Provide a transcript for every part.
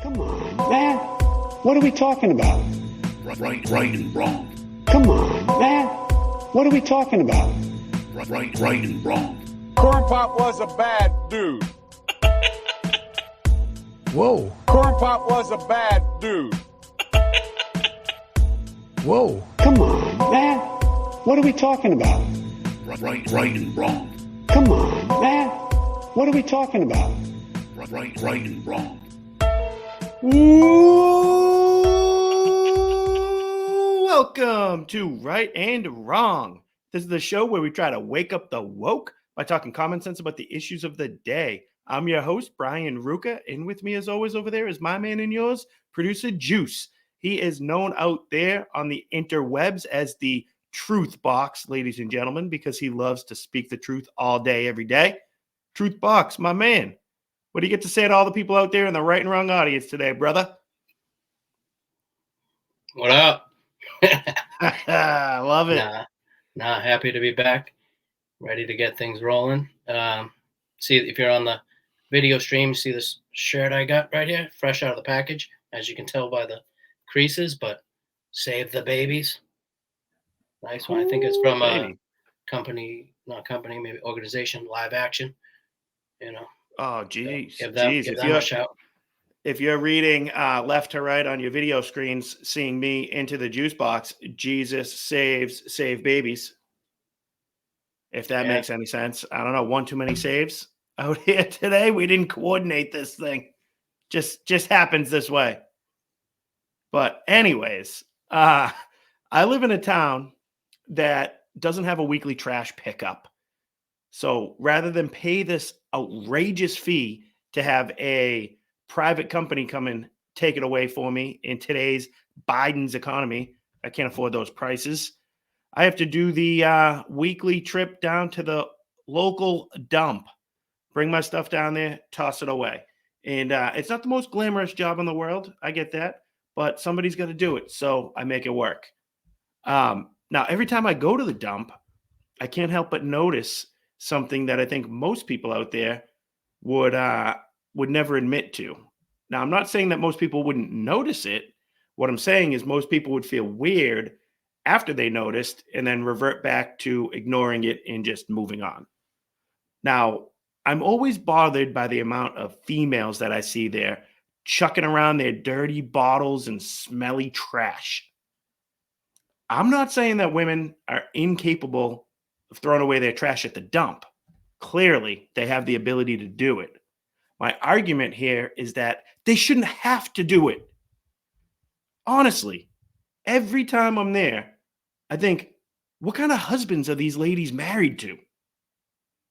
Come on, man. What are we talking about? Right and wrong. Come on, man. What are we talking about? Right and wrong. Corn Pop was a bad dude. Whoa. Corn Pop was a bad dude. Whoa. Come on, man. What are we talking about? Right and wrong. Come on, man. What are we talking about? Right and wrong. Welcome to Right and Wrong. This is the show where we try to wake up the woke by talking common sense about the issues of the day. I'm your host, Brian Ruka, and with me as always over there is my man and yours, producer Juice. He is known out there on the interwebs as the Truth Box, ladies and gentlemen, because he loves to speak the truth all day, every day. Truth Box, my man. What do you get to say to all the people out there in the Right and Wrong audience today, brother? What up? Love it. Happy to be back. Ready to get things rolling. See, if you're on the video stream, see this shirt I got right here, fresh out of the package, as you can tell by the creases, but Save the Babies. Nice one. I think it's from a maybe organization, Live Action. You know. Oh, geez. Give them a shout. If you're reading left to right on your video screens, seeing me into the juice box, Jesus save babies. If that makes any sense. I don't know. One too many saves out here today. We didn't coordinate this thing. Just happens this way. But anyways, I live in a town that doesn't have a weekly trash pickup. So rather than pay this outrageous fee to have a private company come and take it away for me in today's Biden's economy, I can't afford those prices. I have to do the weekly trip down to the local dump, bring my stuff down there, toss it away. And it's not the most glamorous job in the world. I get that. But somebody's got to do it. So I make it work. Now, every time I go to the dump, I can't help but notice something that I think most people out there would never admit to. Now, I'm not saying that most people wouldn't notice it. What I'm saying is most people would feel weird after they noticed and then revert back to ignoring it and just moving on. Now, I'm always bothered by the amount of females that I see there chucking around their dirty bottles and smelly trash. I'm not saying that women are incapable of throwing away their trash at the dump. Clearly, they have the ability to do it. My argument here is that they shouldn't have to do it. Honestly, every time I'm there, I think, what kind of husbands are these ladies married to?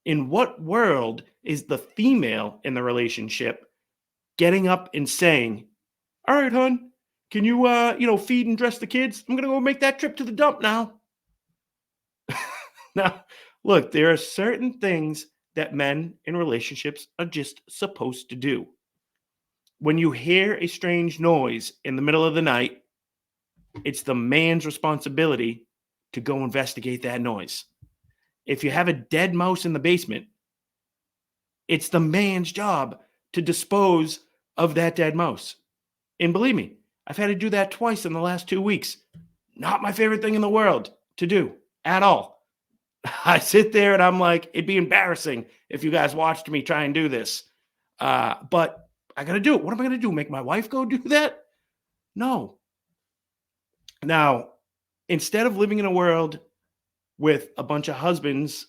In what world is the female in the relationship getting up and saying, all right, hon, can you, feed and dress the kids? I'm going to go make that trip to the dump now. Now, look, there are certain things that men in relationships are just supposed to do. When you hear a strange noise in the middle of the night, it's the man's responsibility to go investigate that noise. If you have a dead mouse in the basement, it's the man's job to dispose of that dead mouse. And believe me, I've had to do that twice in the last 2 weeks. Not my favorite thing in the world to do at all. I sit there and I'm like, it'd be embarrassing if you guys watched me try and do this. But I got to do it. What am I going to do? Make my wife go do that? No. Now, instead of living in a world with a bunch of husbands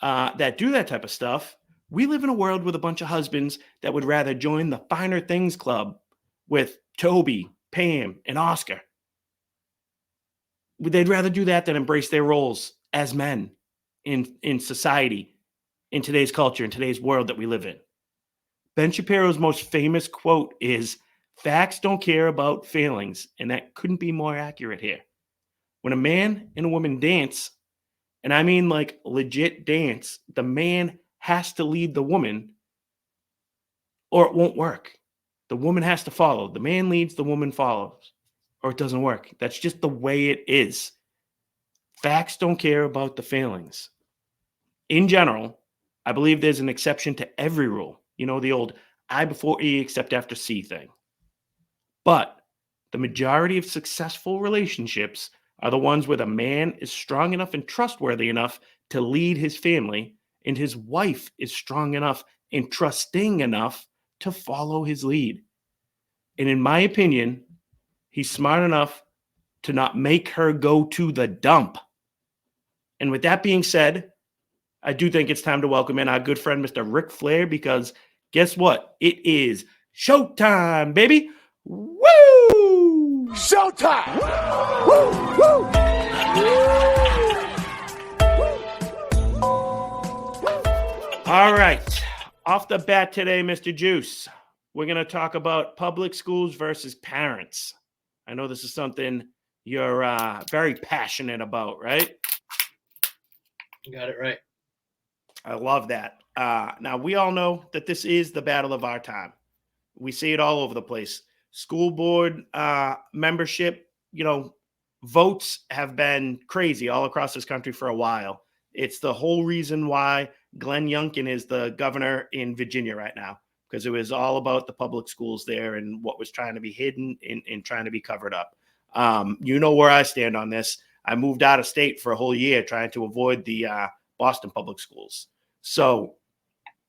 that do that type of stuff, we live in a world with a bunch of husbands that would rather join the Finer Things Club with Toby, Pam, and Oscar. They'd rather do that than embrace their roles as men in society, in today's culture, in today's world that we live in. Ben Shapiro's most famous quote is, "Facts don't care about feelings," and that couldn't be more accurate here. When a man and a woman dance, and I mean like legit dance, the man has to lead the woman or it won't work. The woman has to follow. The man leads, the woman follows, or it doesn't work. That's just the way it is. Facts don't care about the feelings. In general, I believe there's an exception to every rule. You know, the old I before E except after C thing. But the majority of successful relationships are the ones where the man is strong enough and trustworthy enough to lead his family, and his wife is strong enough and trusting enough to follow his lead. And in my opinion, he's smart enough to not make her go to the dump. And with that being said, I do think it's time to welcome in our good friend, Mr. Ric Flair, because guess what? It is showtime, baby. Woo! Showtime! Woo! Woo! All right. Off the bat today, Mr. Juice, we're going to talk about public schools versus parents. I know this is something you're very passionate about, right? You got it right. I love that. Now, we all know that this is the battle of our time. We see it all over the place. School board membership, votes have been crazy all across this country for a while. It's the whole reason why Glenn Youngkin is the governor in Virginia right now, because it was all about the public schools there and what was trying to be hidden and trying to be covered up. You know where I stand on this. I moved out of state for a whole year trying to avoid the Boston public schools. So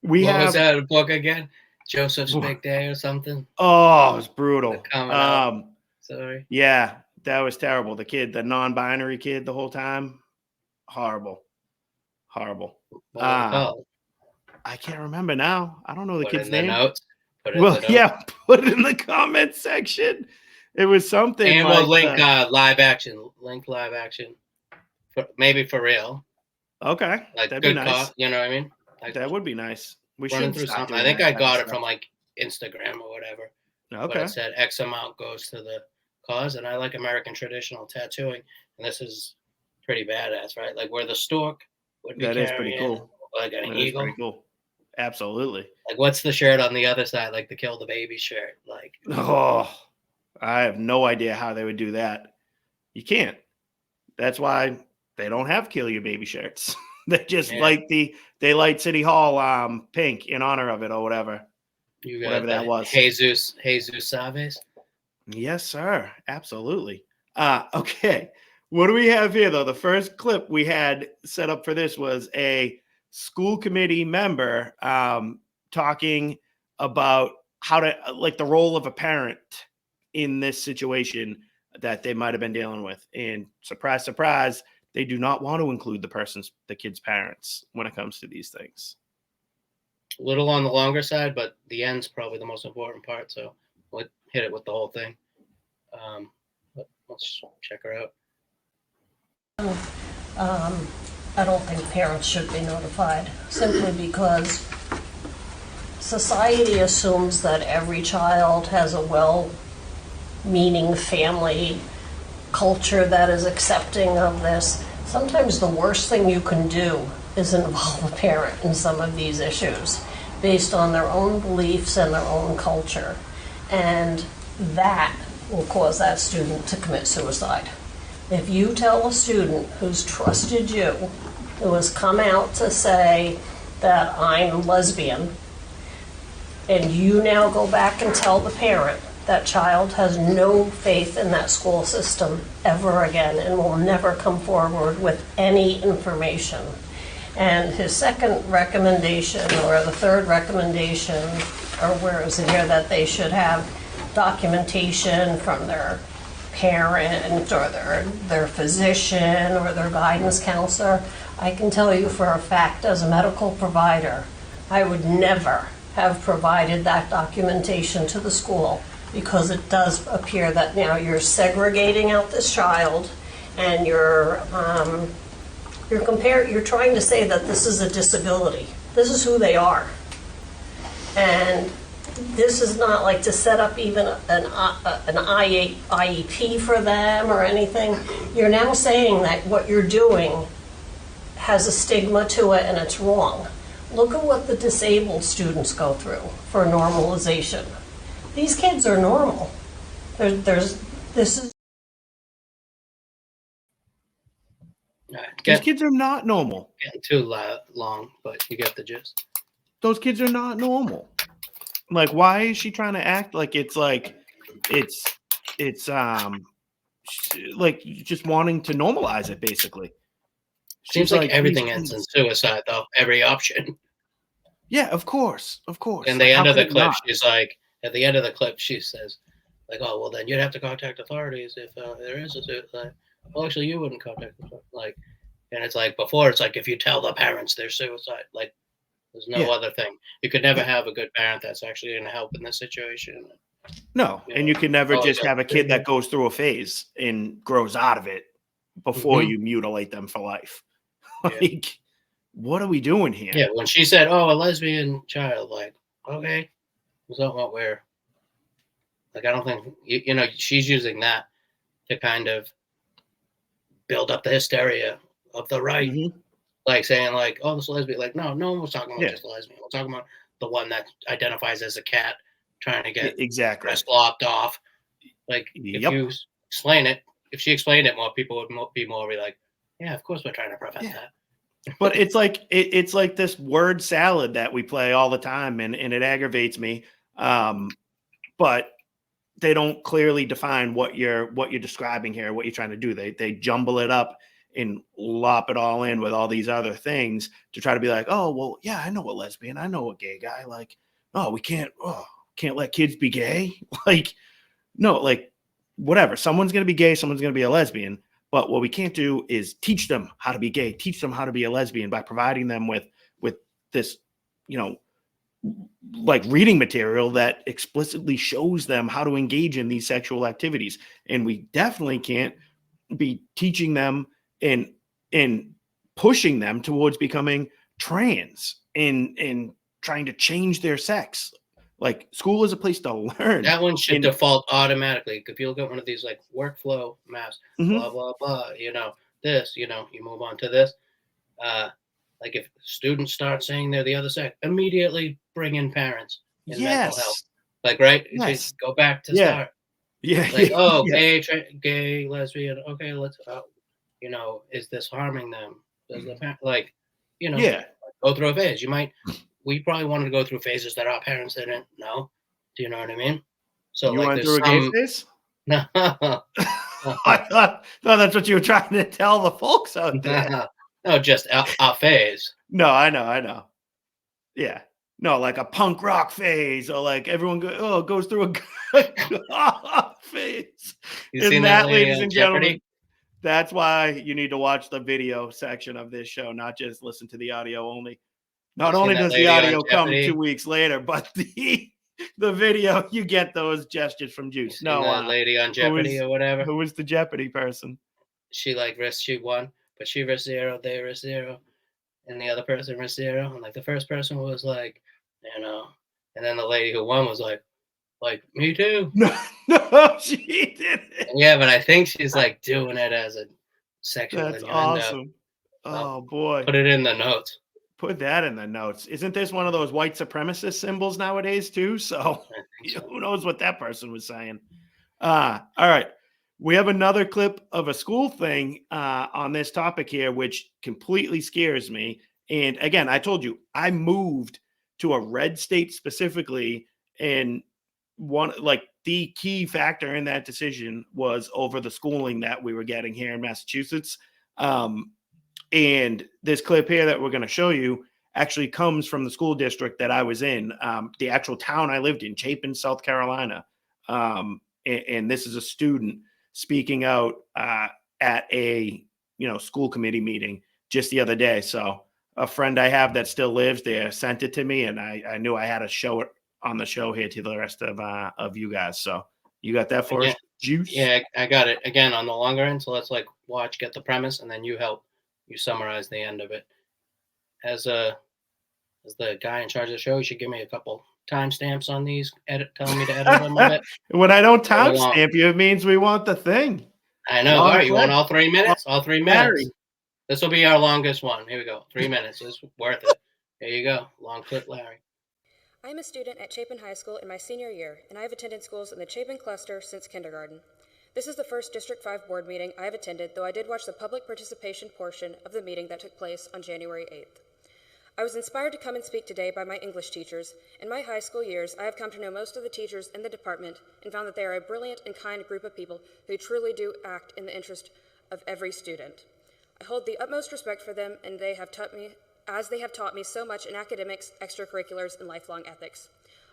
what was that a book again? Joseph's Big Day or something? Oh, it was brutal. Sorry. Yeah, that was terrible. The kid, the non-binary kid the whole time. Horrible. I can't remember now. I don't know the kid's name. Notes. Put it in the comment section. It was something. And we'll link live action. Link live action. Maybe for real. Okay. That'd be nice. You know what I mean? That would be nice. We should through something. I think I got it from Instagram or whatever. Okay. But it said X amount goes to the cause, and I like American traditional tattooing, and this is pretty badass, right? Like where the stork would be. That is pretty cool. Like an eagle. Pretty cool. Absolutely. Like what's the shirt on the other side? Like the kill the baby shirt. Like I have no idea how they would do that. You can't. That's why they don't have kill your baby shirts. They just light City Hall pink in honor of it or whatever. You got whatever that was. Jesus Saves. Yes, sir. Absolutely. Okay. What do we have here though? The first clip we had set up for this was a school committee member talking about how to the role of a parent in this situation that they might have been dealing with. And surprise, surprise, they do not want to include the kid's parents when it comes to these things. A little on the longer side, but the end's probably the most important part. So we'll hit it with the whole thing. Let's check her out. I don't think parents should be notified simply because society assumes that every child has a well-meaning family culture that is accepting of this. Sometimes the worst thing you can do is involve a parent in some of these issues based on their own beliefs and their own culture. And that will cause that student to commit suicide. If you tell a student who's trusted you, who has come out to say that I'm lesbian, and you now go back and tell the parent, that child has no faith in that school system ever again and will never come forward with any information. And his second recommendation, or the third recommendation, or where is it here, that they should have documentation from their parent or their physician or their guidance counselor. I can tell you for a fact, as a medical provider, I would never have provided that documentation to the school, because it does appear that now you're segregating out this child and you're trying to say that this is a disability. This is who they are. And this is not like to set up even an IEP for them or anything. You're now saying that what you're doing has a stigma to it and it's wrong. Look at what the disabled students go through for normalization. These kids are normal. These kids are not normal. Getting too long, but you get the gist. Those kids are not normal. Like, why is she trying to act like it's like it's like just wanting to normalize it, basically. Seems She's like like, everything ends in suicide, though. Every option. yeah, of course. And Like, the how end of could the it clip, not? she's like, at the end of the clip, she says, like, oh, well, then you'd have to contact authorities if there is a suicide. Well, actually, you wouldn't contact them. Like, and it's like before, it's like if you tell the parents there's suicide, like, there's no Yeah, other thing. You could never yeah. have a good parent that's actually going to help in this situation. No, You and know, you can never always just have have a kid that goes through a phase and grows out of it before Mhm. you mutilate them for life. Yeah. Like, what are we doing here? Yeah, when she said, "Oh, a lesbian child," like, okay, is that what we're like? I don't think you know she's using that to kind of build up the hysteria of the right, Mhm. like saying like, "Oh, this lesbian." Like, no, no one was talking about Yeah, just a lesbian. We're talking about the one that identifies as a cat trying to get exactly. breast lopped off. Like, if Yep. you explain it, if she explained it more, people would be more be like, "Yeah, of course we're trying to prevent Yeah. that." But it's like it's like this word salad that we play all the time, and it aggravates me. But they don't clearly define what you're describing here, what you're trying to do. They jumble it up and lop it all in with all these other things to try to be like, oh well, yeah, I know a lesbian, I know a gay guy. Like, oh, we can't let kids be gay. Like, no, like whatever. Someone's gonna be gay, someone's gonna be a lesbian. But what we can't do is teach them how to be gay, teach them how to be a lesbian by providing them with this, you know, like reading material that explicitly shows them how to engage in these sexual activities. And we definitely can't be teaching them and pushing them towards becoming trans and trying to change their sex. Like, school is a place to learn. That one should And default automatically. If you look at one of these like workflow maps, blah mhm, blah blah, this, you move on to this. Uh, like if students start saying they're the other sex, immediately bring in parents in mental health. yes, Like right, it should yes, go back to yeah, start. yeah, Like, yeah, oh, yeah, gay, lesbian. Okay, let's. Is this harming them? Does the like, you know, yeah. go through a phase? We probably wanted to go through phases that our parents didn't know. Do you know what I mean? So You like, went there's through a gay some phase? no, I thought that's what you were trying to tell the folks out there. no, just a phase. No, I know. Yeah. No, like a punk rock phase, or like everyone goes through a goth phase. You seen And that that, lady ladies on and gentlemen, Jeopardy? that's why you need to watch the video section of this show, not just listen to the audio only. You Not seen only that does the lady on audio come 2 Jeopardy? weeks later, but the video, you get those gestures from You Juice. seen No, that lady on who Jeopardy is or whatever? who is the Jeopardy person? She like she won, but she risked zero, they risked zero, and the other person risked zero. And like the first person was like, and then the lady who won was like me too. No, no, she didn't. And yeah, but I think she's like doing it as a sexual That's innuendo. awesome. I'll Oh boy. put it in the notes. Put that in the notes. Isn't this one of those white supremacist symbols nowadays too? So I think so. who knows what that person was saying? All right. We have another clip of a school thing on this topic here, which completely scares me. And again, I told you I moved to a red state specifically, and one like the key factor in that decision was over the schooling that we were getting here in Massachusetts. Um, and this clip here that we're going to show you actually comes from the school district that I was in, the actual town I lived in, Chapin, South Carolina. And this is a student speaking out at a school committee meeting just the other day. So a friend I have that still lives there sent it to me, and I knew I had to show it on the show here to the rest of you guys. So you got that for us, Again, Juice? yeah, I got it again on the longer end. So let's like watch, get the premise, and then you summarize the end of it. As the guy in charge of the show, you should give me a couple timestamps on these. Telling me to edit them a bit. When I don't Go along. timestamp you, it means we want the thing. I know. All Long right, you want clip. all 3 minutes? All 3 Larry. minutes. This will be our longest one. Here we go. 3 minutes. It's worth it. Here you go. Long clip, Larry. I'm a student at Chapin High School in my senior year, and I have attended schools in the Chapin cluster since kindergarten. This is the first District 5 board meeting I have attended, though I did watch the public participation portion of the meeting that took place on January 8th. I was inspired to come and speak today by my English teachers. In my high school years, I have come to know most of the teachers in the department and found that they are a brilliant and kind group of people who truly do act in the interest of every student. I hold the utmost respect for them, and they have taught me so much in academics, extracurriculars, and lifelong ethics.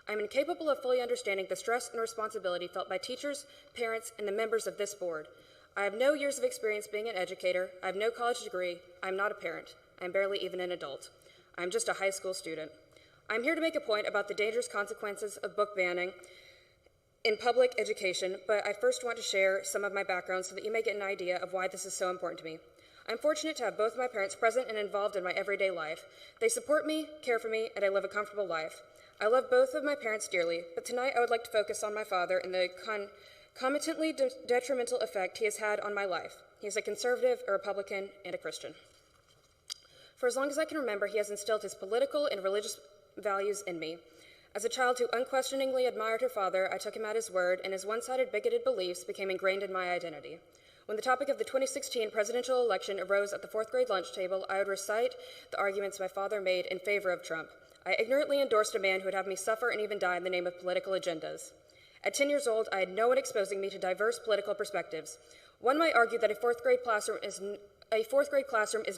I am incapable of fully understanding the stress and responsibility felt by teachers, parents, and the members of this board. I have no years of experience being an educator. I have no college degree. I am not a parent. I am barely even an adult. I am just a high school student. I am here to make a point about the dangerous consequences of book banning in public education, but I first want to share some of my background so that you may get an idea of why this is so important to me. I'm fortunate to have both my parents present and involved in my everyday life. They support me, care for me, and I live a comfortable life. I love both of my parents dearly, but tonight I would like to focus on my father and the concomitantly detrimental effect he has had on my life. He is a conservative, a Republican, and a Christian. For as long as I can remember, he has instilled his political and religious values in me. As a child who unquestioningly admired her father, I took him at his word, and his one-sided bigoted beliefs became ingrained in my identity. When the topic of the 2016 presidential election arose at the fourth grade lunch table, I would recite the arguments my father made in favor of Trump. I ignorantly endorsed a man who would have me suffer and even die in the name of political agendas. At 10 years old, I had no one exposing me to diverse political perspectives. One might argue that a fourth grade classroom is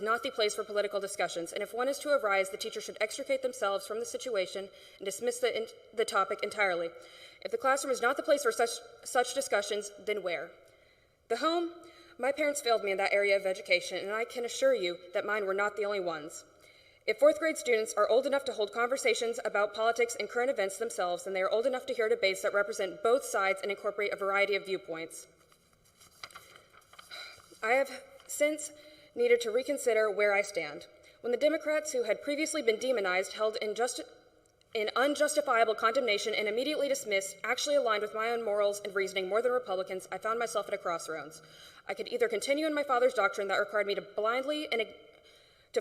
not the place for political discussions, and if one is to arise, the teacher should extricate themselves from the situation and dismiss the topic entirely. If the classroom is not the place for such discussions, then where? The home? My parents failed me in that area of education, and I can assure you that mine were not the only ones. If fourth grade students are old enough to hold conversations about politics and current events themselves, then they are old enough to hear debates that represent both sides and incorporate a variety of viewpoints. I have since needed to reconsider where I stand. When the Democrats, who had previously been demonized, held in unjustifiable condemnation and immediately dismissed, actually aligned with my own morals and reasoning more than Republicans, I found myself at a crossroads. I could either continue in my father's doctrine that required me to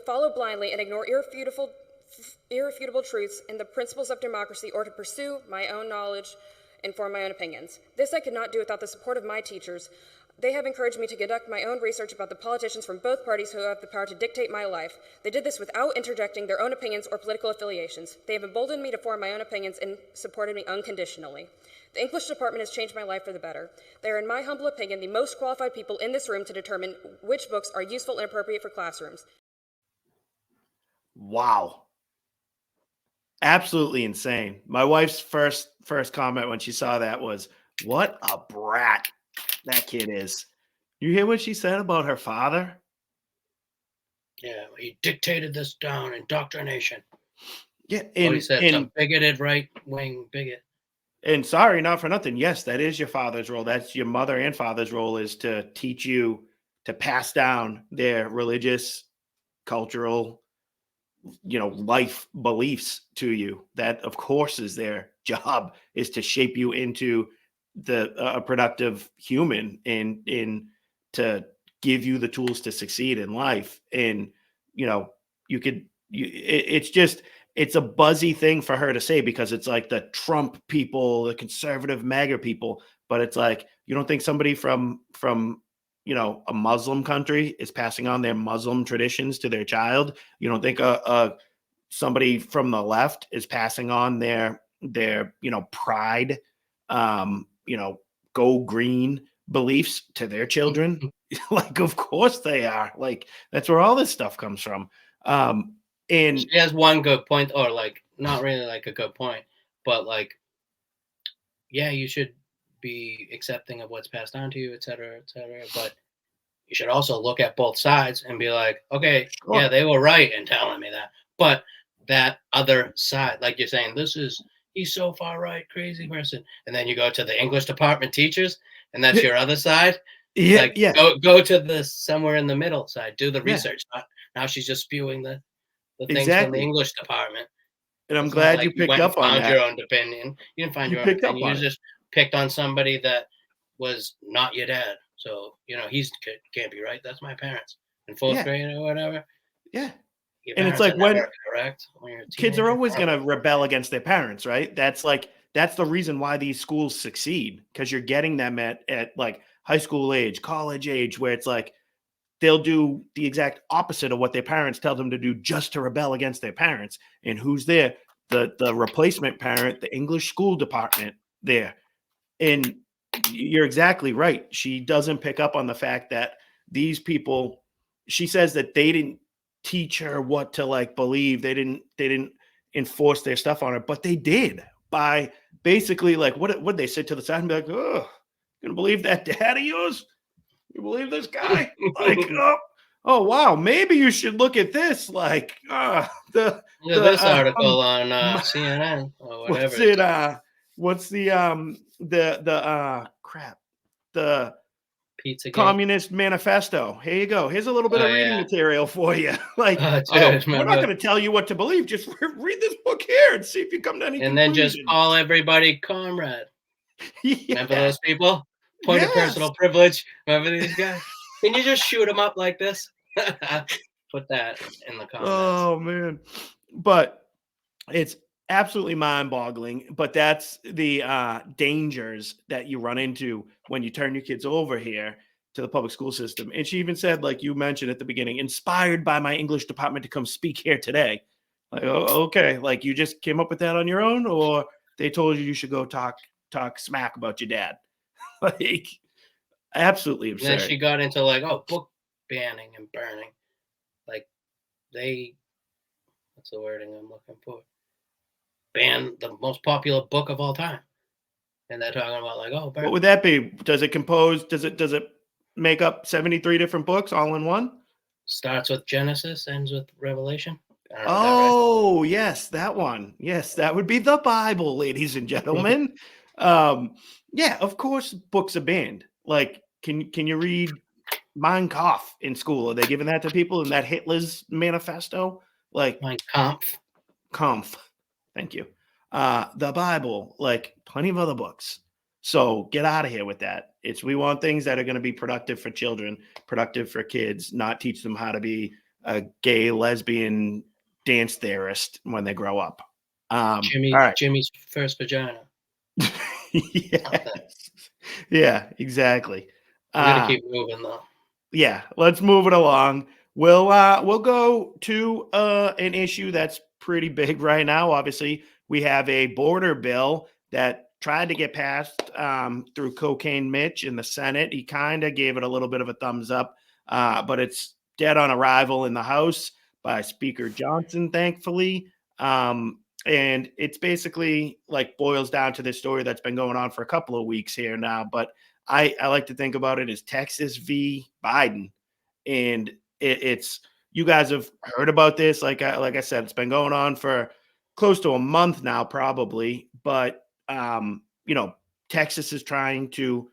follow blindly and ignore irrefutable truths and the principles of democracy, or to pursue my own knowledge and form my own opinions. This I could not do without the support of my teachers. They have encouraged me to conduct my own research about the politicians from both parties who have the power to dictate my life. They did this without interjecting their own opinions or political affiliations. They have emboldened me to form my own opinions and supported me unconditionally. The English department has changed my life for the better. They are, in my humble opinion, the most qualified people in this room to determine which books are useful and appropriate for classrooms. Wow. Absolutely insane. My wife's first comment when she saw that was, what a brat that kid is. You hear what she said about her father? Yeah, he dictated this down, indoctrination. Yeah, He said some bigoted right-wing bigot. And sorry, not for nothing. Yes, that is your father's role. That's your mother and father's role, is to teach you to pass down their religious, cultural, life beliefs to you. That, of course, is their job, is to shape you into a productive human and to give you the tools to succeed in life. And it's a buzzy thing for her to say, because it's like the Trump people, the conservative MAGA people, but it's like, you don't think somebody from a Muslim country is passing on their Muslim traditions to their child? You don't think somebody from the left is passing on their pride, go green beliefs to their children? Like, of course they are. Like, that's where all this stuff comes from. And she has one good point, or like not really like a good point, but like, yeah, you should be accepting of what's passed on to you, et cetera, but you should also look at both sides and be like, okay, sure, yeah, they were right in telling me that, but that other side, like you're saying, he's so far right, crazy person, and then you go to the English department teachers, and that's your other side. Yeah, like, yeah. Go to the somewhere in the middle side, do the research. Now she's just spewing the things from the English department. And I'm glad you picked up on that. Your own opinion. You didn't find your own opinion. You just picked on somebody that was not your dad. So, he's can't be right. That's my parents in fourth grade or whatever. Yeah. And it's like, when kids are always going to rebel against their parents, right? That's the reason why these schools succeed, because you're getting them at like high school age, college age, where it's like, they'll do the exact opposite of what their parents tell them to do just to rebel against their parents. And who's there? The replacement parent, the English school department there. And you're exactly right. She doesn't pick up on the fact that these people, she says that they didn't teach her what to like believe. They didn't enforce their stuff on her, but they did by basically like what they sit to the side and be like, oh, you gonna believe that dad of yours? You believe this guy? Like, oh wow, maybe you should look at this. Like, this article on CNN or whatever. What's the crap? The Pizza Communist Manifesto. Here you go. Here's a little bit of reading material for you. Like, dude, we're not going to tell you what to believe. Just read this book here and see if you come to any and conclusion. then just call everybody comrade. Remember those people? Point of personal privilege. Remember these guys? Can you just shoot them up like this? Put that in the comments. Oh man, but it's absolutely mind-boggling. But that's the dangers that you run into when you turn your kids over here to the public school system. And she even said, like you mentioned at the beginning, inspired by my English department to come speak here today. Like, oh, okay, like you just came up with that on your own, or they told you should go talk smack about your dad. Like, absolutely absurd. And then she got into like, book banning and burning. Like, what's the wording I'm looking for? Ban the most popular book of all time. And they're talking about like, burn. What would that be? Does it make up 73 different books all in one? Starts with Genesis, ends with Revelation. Oh, right? Yes, that one. Yes, that would be the Bible, ladies and gentlemen. Yeah, of course books are banned. Like, can you read Mein Kampf in school? Are they giving that to people in that Hitler's manifesto? Like Mein Kampf. Thank you. The Bible, like plenty of other books. So get out of here with that. We want things that are going to be productive for children, productive for kids, not teach them how to be a gay, lesbian dance theorist when they grow up. Jimmy's first vagina. Yes. Yeah, exactly. We're gonna keep moving though. Yeah, let's move it along. We'll go to an issue that's pretty big right now. Obviously, we have a border bill that tried to get passed through Cocaine Mitch in the Senate. He kind of gave it a little bit of a thumbs up, but it's dead on arrival in the House by Speaker Johnson, thankfully. And it's basically like boils down to this story that's been going on for a couple of weeks here now. But I like to think about it as Texas v. Biden. And it's you guys have heard about this. Like I said, it's been going on for close to a month now, probably. But, Texas is trying to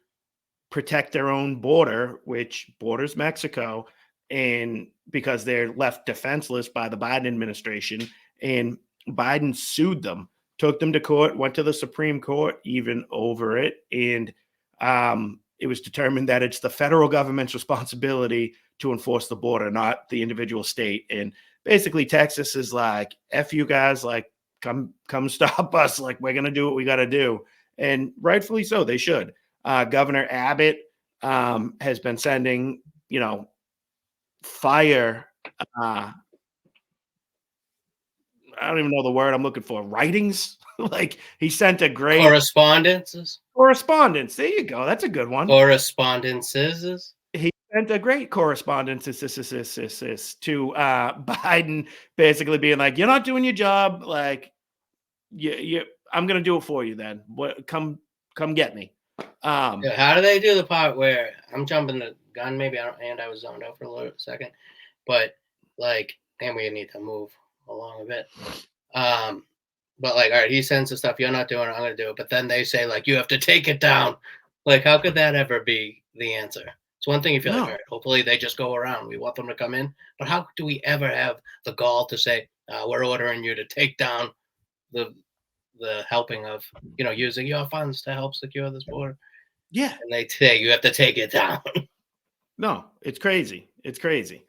protect their own border, which borders Mexico, and because they're left defenseless by the Biden administration. And Biden sued them, took them to court, went to the Supreme Court even over it. And it was determined that it's the federal government's responsibility to enforce the border, not the individual state. And basically Texas is like, F you guys, like, come stop us. Like, we're going to do what we got to do. And rightfully so, they should. Governor Abbott has been sending, fire. I don't even know the word I'm looking for. Writings. Like, he sent a great correspondence. There you go. That's a good one. Correspondences. He sent a great correspondence to Biden, basically being like, "You're not doing your job. Like, I'm going to do it for you. Then come get me." How do they do the part where I'm jumping the gun? Maybe I was zoned out for a little second, but like, and we need to move along a bit. But like, all right, he sends the stuff. You're not doing it. I'm going to do it. But then they say like, you have to take it down. Like, how could that ever be the answer? It's one thing if you're like, all right, hopefully they just go around. We want them to come in. But how do we ever have the gall to say, we're ordering you to take down the helping of, using your funds to help secure this border? Yeah. And they say you have to take it down. No, it's crazy. It's crazy.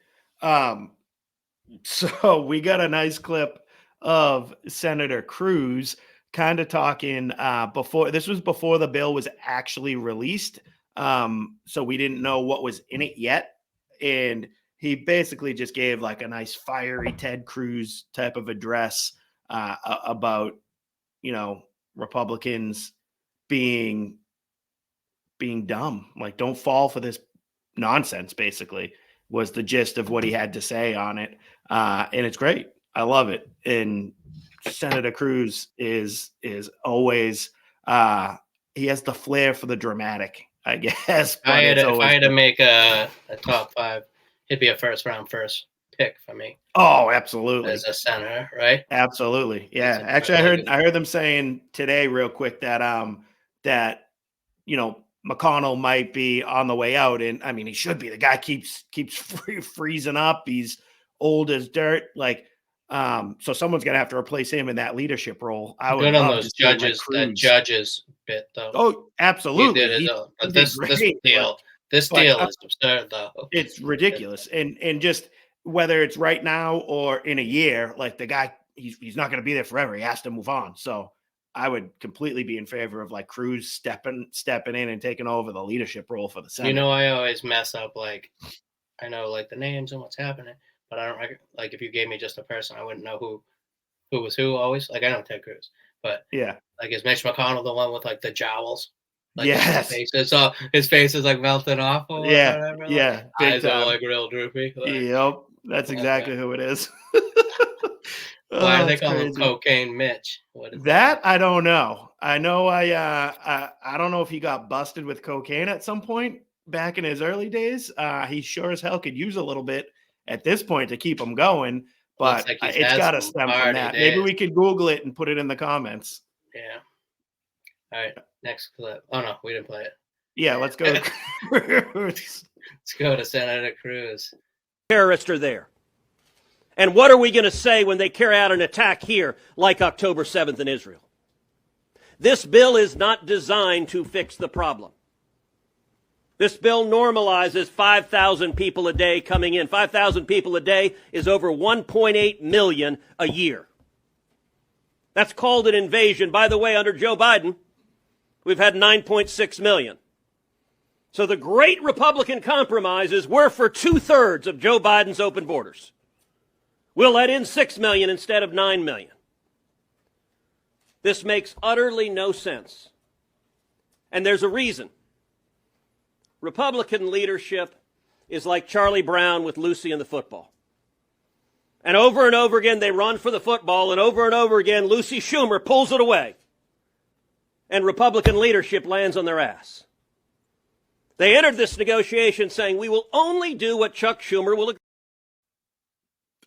So we got a nice clip of Senator Cruz kind of talking before the bill was actually released. So we didn't know what was in it yet. And he basically just gave like a nice fiery Ted Cruz type of address about, Republicans being dumb. Like, don't fall for this nonsense, basically, was the gist of what he had to say on it. And it's great. I love it. And Senator Cruz is always he has the flair for the dramatic, I guess. But if I had to make a top 5, he'd be a first pick for me. Oh, absolutely. As a senator, right? Absolutely. Yeah. Actually, I heard them saying today real quick that McConnell might be on the way out, and I mean he should be. The guy keeps freezing up. He's old as dirt. Like, so someone's gonna have to replace him in that leadership role. I would love on those judges. That judges bit though. Oh, absolutely. But this deal is absurd though. It's ridiculous, and just whether it's right now or in a year, like the guy, he's not going to be there forever. He has to move on. So I would completely be in favor of like Cruz stepping in and taking over the leadership role for the Senate. I always mess up. Like, I know like the names and what's happening, but I don't like if you gave me just a person, I wouldn't know who was who always. Like I know Ted Cruz, but yeah, like is Mitch McConnell the one with like the jowls? Like yes. His face is like melting off. Or whatever. Yeah. Eyes are like real droopy. Like, yep, that's exactly who it is. Why do they call him Cocaine Mitch? What is that? I don't know. I know I don't know if he got busted with cocaine at some point back in his early days. He sure as hell could use a little bit at this point to keep him going, but like it's got to stem from that. Days. Maybe we could Google it and put it in the comments. Yeah. All right. Next clip. Oh no, we didn't play it. Yeah, let's go. Let's go to Senator Cruz. Terrorists are there. And what are we going to say when they carry out an attack here like October 7th in Israel? This bill is not designed to fix the problem. This bill normalizes 5,000 people a day coming in. 5,000 people a day is over 1.8 million a year. That's called an invasion. By the way, under Joe Biden, we've had 9.6 million. So the great Republican compromise is we're for 2/3 of Joe Biden's open borders. We'll let in 6 million instead of 9 million. This makes utterly no sense. And there's a reason. Republican leadership is like Charlie Brown with Lucy and the football. And over again, they run for the football, and over again, Lucy Schumer pulls it away. And Republican leadership lands on their ass. They entered this negotiation saying, we will only do what Chuck Schumer will agree.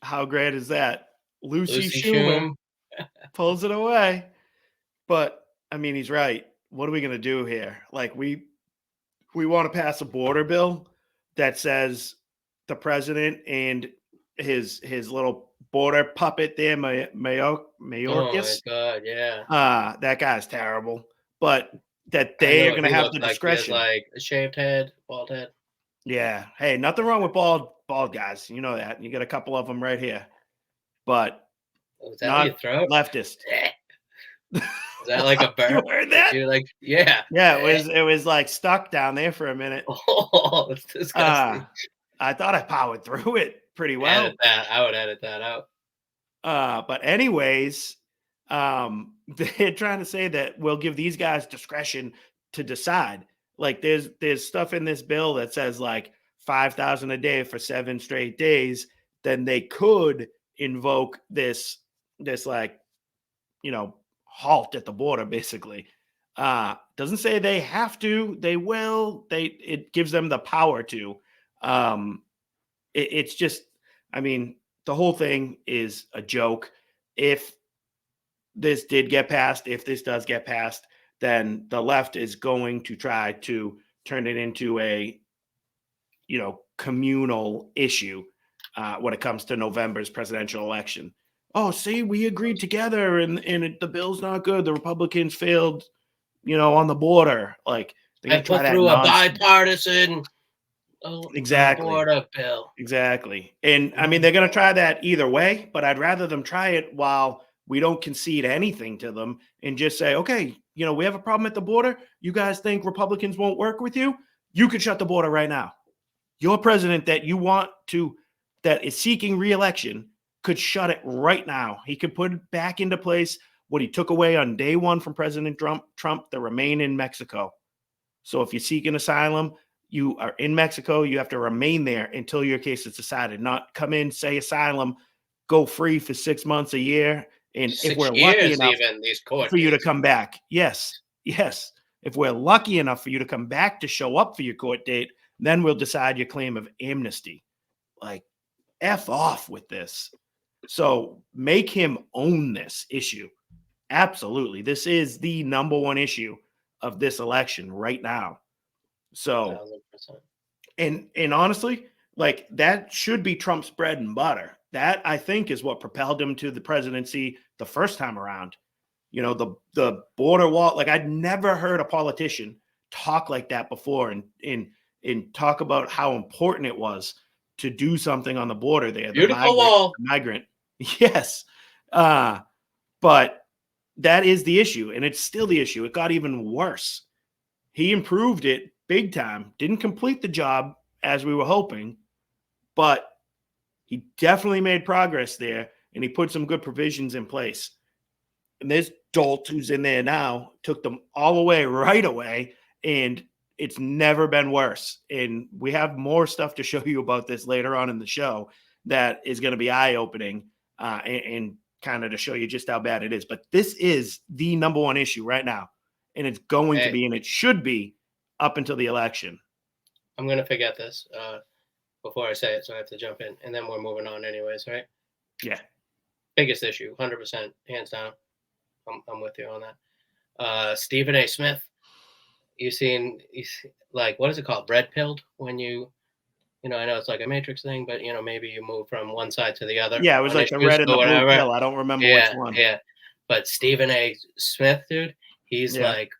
How great is that? Lucy Schumer pulls it away. But, I mean, he's right. What are we going to do here? Like, we want to pass a border bill that says the president and his little border puppet there, Mayorkas. Oh, my God, yeah. That guy's terrible. But that they are going to have the discretion. Like a shaved head, bald head. Yeah. Hey, nothing wrong with bald guys. You know that. You got a couple of them right here. But not your throat? Leftist. Is that like a burp? You heard that? You're like, yeah. Yeah, it was like stuck down there for a minute. Oh, it's disgusting. I thought I powered through it pretty well. I would edit that out. But anyways, they're trying to say that we'll give these guys discretion to decide. Like there's stuff in this bill that says like 5,000 a day for 7 straight days. Then they could invoke this like, halt at the border, basically. Doesn't say they have to, they will, it gives them the power to. It's just, I mean, the whole thing is a joke. If this does get passed, then the left is going to try to turn it into a, communal issue when it comes to November's presidential election. Oh, see, we agreed together and the bill's not good. The Republicans failed, on the border. Like they're going to try that through a bipartisan border bill. Exactly. And I mean, they're going to try that either way, but I'd rather them try it while we don't concede anything to them and just say, okay, we have a problem at the border. You guys think Republicans won't work with you? You could shut the border right now. your president that you want to, that is seeking re-election, could shut it right now. He could put back into place what he took away on day one from President Trump to remain in Mexico. So if you seek an asylum, you are in Mexico, you have to remain there until your case is decided, not come in, say asylum, go free for 6 months, a year. And if we're lucky enough these court for you to dates. come back, yes. If we're lucky enough for you to come back to show up for your court date, then we'll decide your claim of amnesty. Like, F off with this. So make him own this issue. Absolutely. This is the number one issue of this election right now. So, 1000%. and honestly, like, that should be Trump's bread and butter. That, I think, is what propelled him to the presidency the first time around. You know, the border wall. Like, I'd never heard a politician talk like that before, and talk about how important it was to do something on the border there. Beautiful wall. Migrant. Yes. But that is the issue, and it's still the issue. It got even worse. He improved it big time. Didn't complete the job as we were hoping, but he definitely made progress there, and he put some good provisions in place. And this dolt who's in there now took them all away right away, and it's never been worse. And we have more stuff to show you about this later on in the show that is going to be eye-opening and kind of to show you just how bad it is. But this is the number one issue right now, and it's going to be, and it should be up until the election. I'm going to forget this before I say it, so I have to jump in, and then we're moving on anyways, right? Yeah. Biggest issue, 100%, hands down. I'm with you on that. Stephen A. Smith, you seen, like, what is it called? Red pilled when you know, I know it's like a matrix thing, but, you know, maybe you move from one side to the other. Yeah, it was like the red and the blue pill. I don't remember which one. Yeah. But Stephen A. Smith, dude, he's Yeah. like,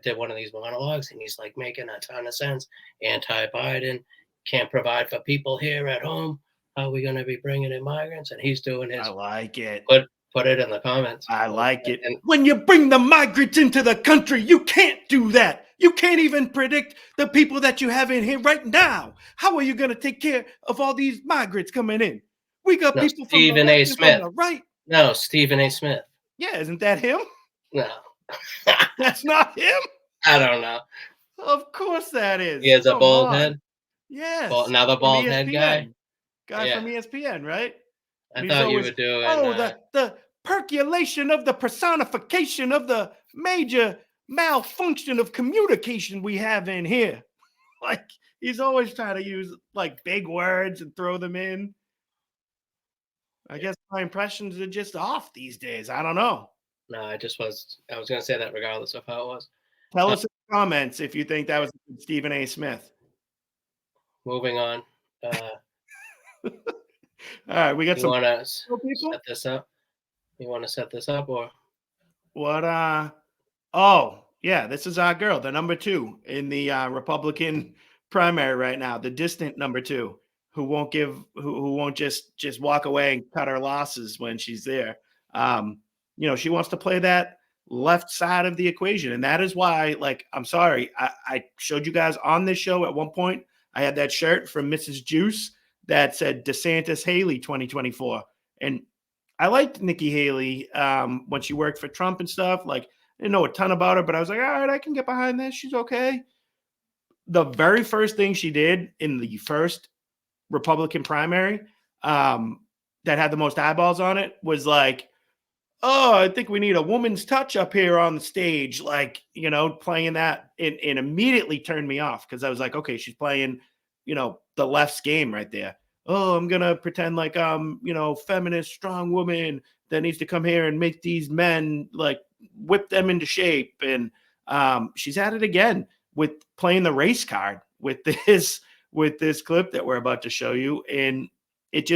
did one of these monologues, and he's like making a ton of sense. Anti-Biden, can't provide for people here at home. How are we going to be bringing in migrants? And he's doing his. I like it. Put it in the comments. I like it. And when you bring the migrants into the country, you can't do that. You can't even predict the people that you have in here right now. How are you going to take care of all these migrants coming in? We got people from Stephen A. Smith. From the right. No, Stephen A. Smith. Yeah, isn't that him? No. That's not him? I don't know. Of course that is. He has a bald head? Yes. Another bald head guy? Guy from ESPN, right? I thought you were doing... the percolation of the personification of the major malfunction of communication we have in here. Like, he's always trying to use, like, big words and throw them in. I guess my impressions are just off these days. I don't know. No, I was going to say that regardless of how it was. Tell us in the comments if you think that was Stephen A. Smith. Moving on. All right, we got you some want to people? set this up? You want to set this up, or what? Oh, yeah, this is our girl, the number 2 in the Republican primary right now, the distant number 2, who won't just walk away and cut her losses when she's there. You know, she wants to play that left side of the equation, and that is why, like, I'm sorry, I showed you guys on this show at one point. I had that shirt from Mrs. Juice that said DeSantis Haley 2024, and I liked Nikki Haley when she worked for Trump and stuff. Like, I didn't know a ton about her, but I was like, all right, I can get behind this. She's okay. The very first thing she did in the first Republican primary that had the most eyeballs on it was like, oh, I think we need a woman's touch up here on the stage. Like, you know, playing that and immediately turned me off because I was like, okay, she's playing, you know, the left's game right there. Oh, I'm going to pretend like I'm, you know, feminist, strong woman that needs to come here and make these men, like, whip them into shape. And she's at it again with playing the race card with this clip that we're about to show you. And it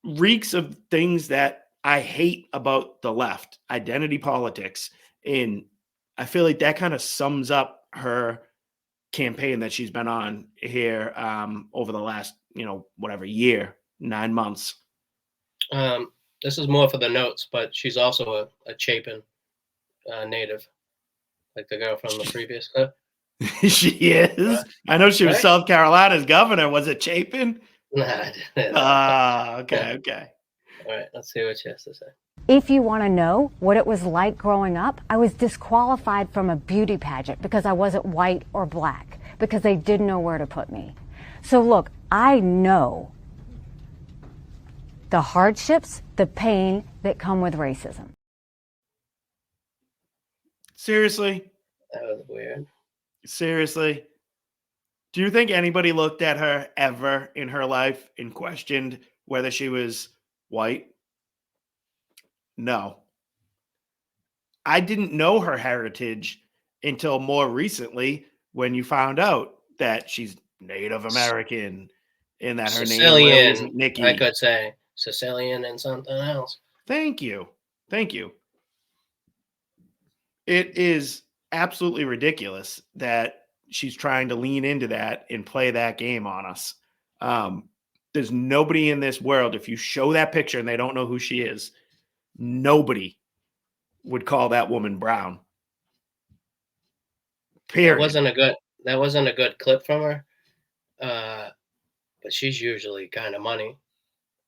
reeks of things that I hate about the left, identity politics. And I feel like that kind of sums up her campaign that she's been on here over the last, you know, whatever year, 9 months. This is more for the notes, but she's also a Chapin native, like the girl from the previous clip. She is. I know she was Right? South Carolina's governor. Was it Chapin? Nah. Okay. All right, let's see what she has to say. If you want to know what it was like growing up, I was disqualified from a beauty pageant because I wasn't white or black, because they didn't know where to put me. So look, I know the hardships, the pain that come with racism. Seriously? That was weird. Seriously? Do you think anybody looked at her ever in her life and questioned whether she was white? No. I didn't know her heritage until more recently when you found out that she's Native American and that her name really Sicilian, isn't Nikki. I could say Sicilian and something else. Thank you. It is absolutely ridiculous that she's trying to lean into that and play that game on us. There's nobody in this world, if you show that picture and they don't know who she is, nobody would call that woman brown. Period. That wasn't a good clip from her. But she's usually kind of money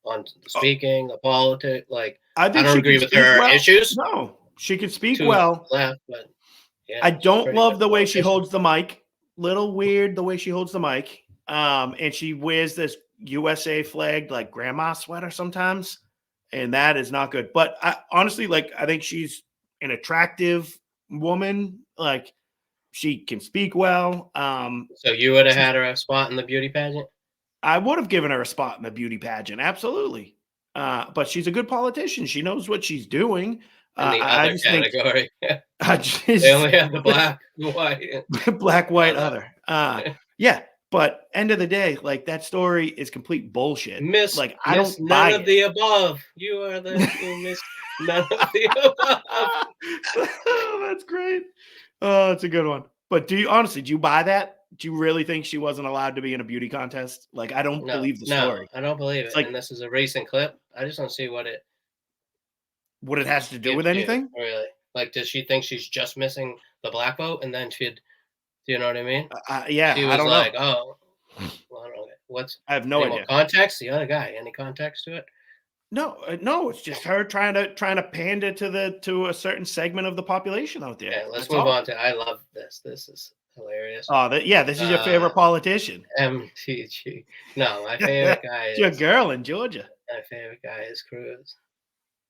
on the speaking, the politics. Like, I don't agree with her issues. No, she can speak well. Left, but yeah, I don't love the way she holds the mic. Little weird the way she holds the mic. And she wears this USA flag like grandma sweater sometimes, and that is not good. But I honestly, I think she's an attractive woman. Like, she can speak well. So you would have had her a spot in the beauty pageant? I would have given her a spot in the beauty pageant, absolutely. But she's a good politician. She knows what she's doing. In the other category. They only have the black, white. Black, white, other. Yeah, but end of the day, that story is complete bullshit. I don't buy none of the above. You are the miss none of the above. Oh, that's great. Oh, that's a good one. But do you buy that? Do you really think she wasn't allowed to be in a beauty contest? I don't believe the story. I don't believe it. And this is a recent clip. I just don't see what it has to do with anything. Really? Does she think she's just missing the black vote, and then she'd? Do you know what I mean? Yeah, she was I don't know. Oh, well, I don't know. I have no idea. Context? The other guy? Any context to it? No. It's just her trying to pander to a certain segment of the population out there. Yeah, let's move on to. I love this. This is hilarious. Oh, this is your favorite politician. MTG. No, my favorite guy is your girl in Georgia. My favorite guy is Cruz.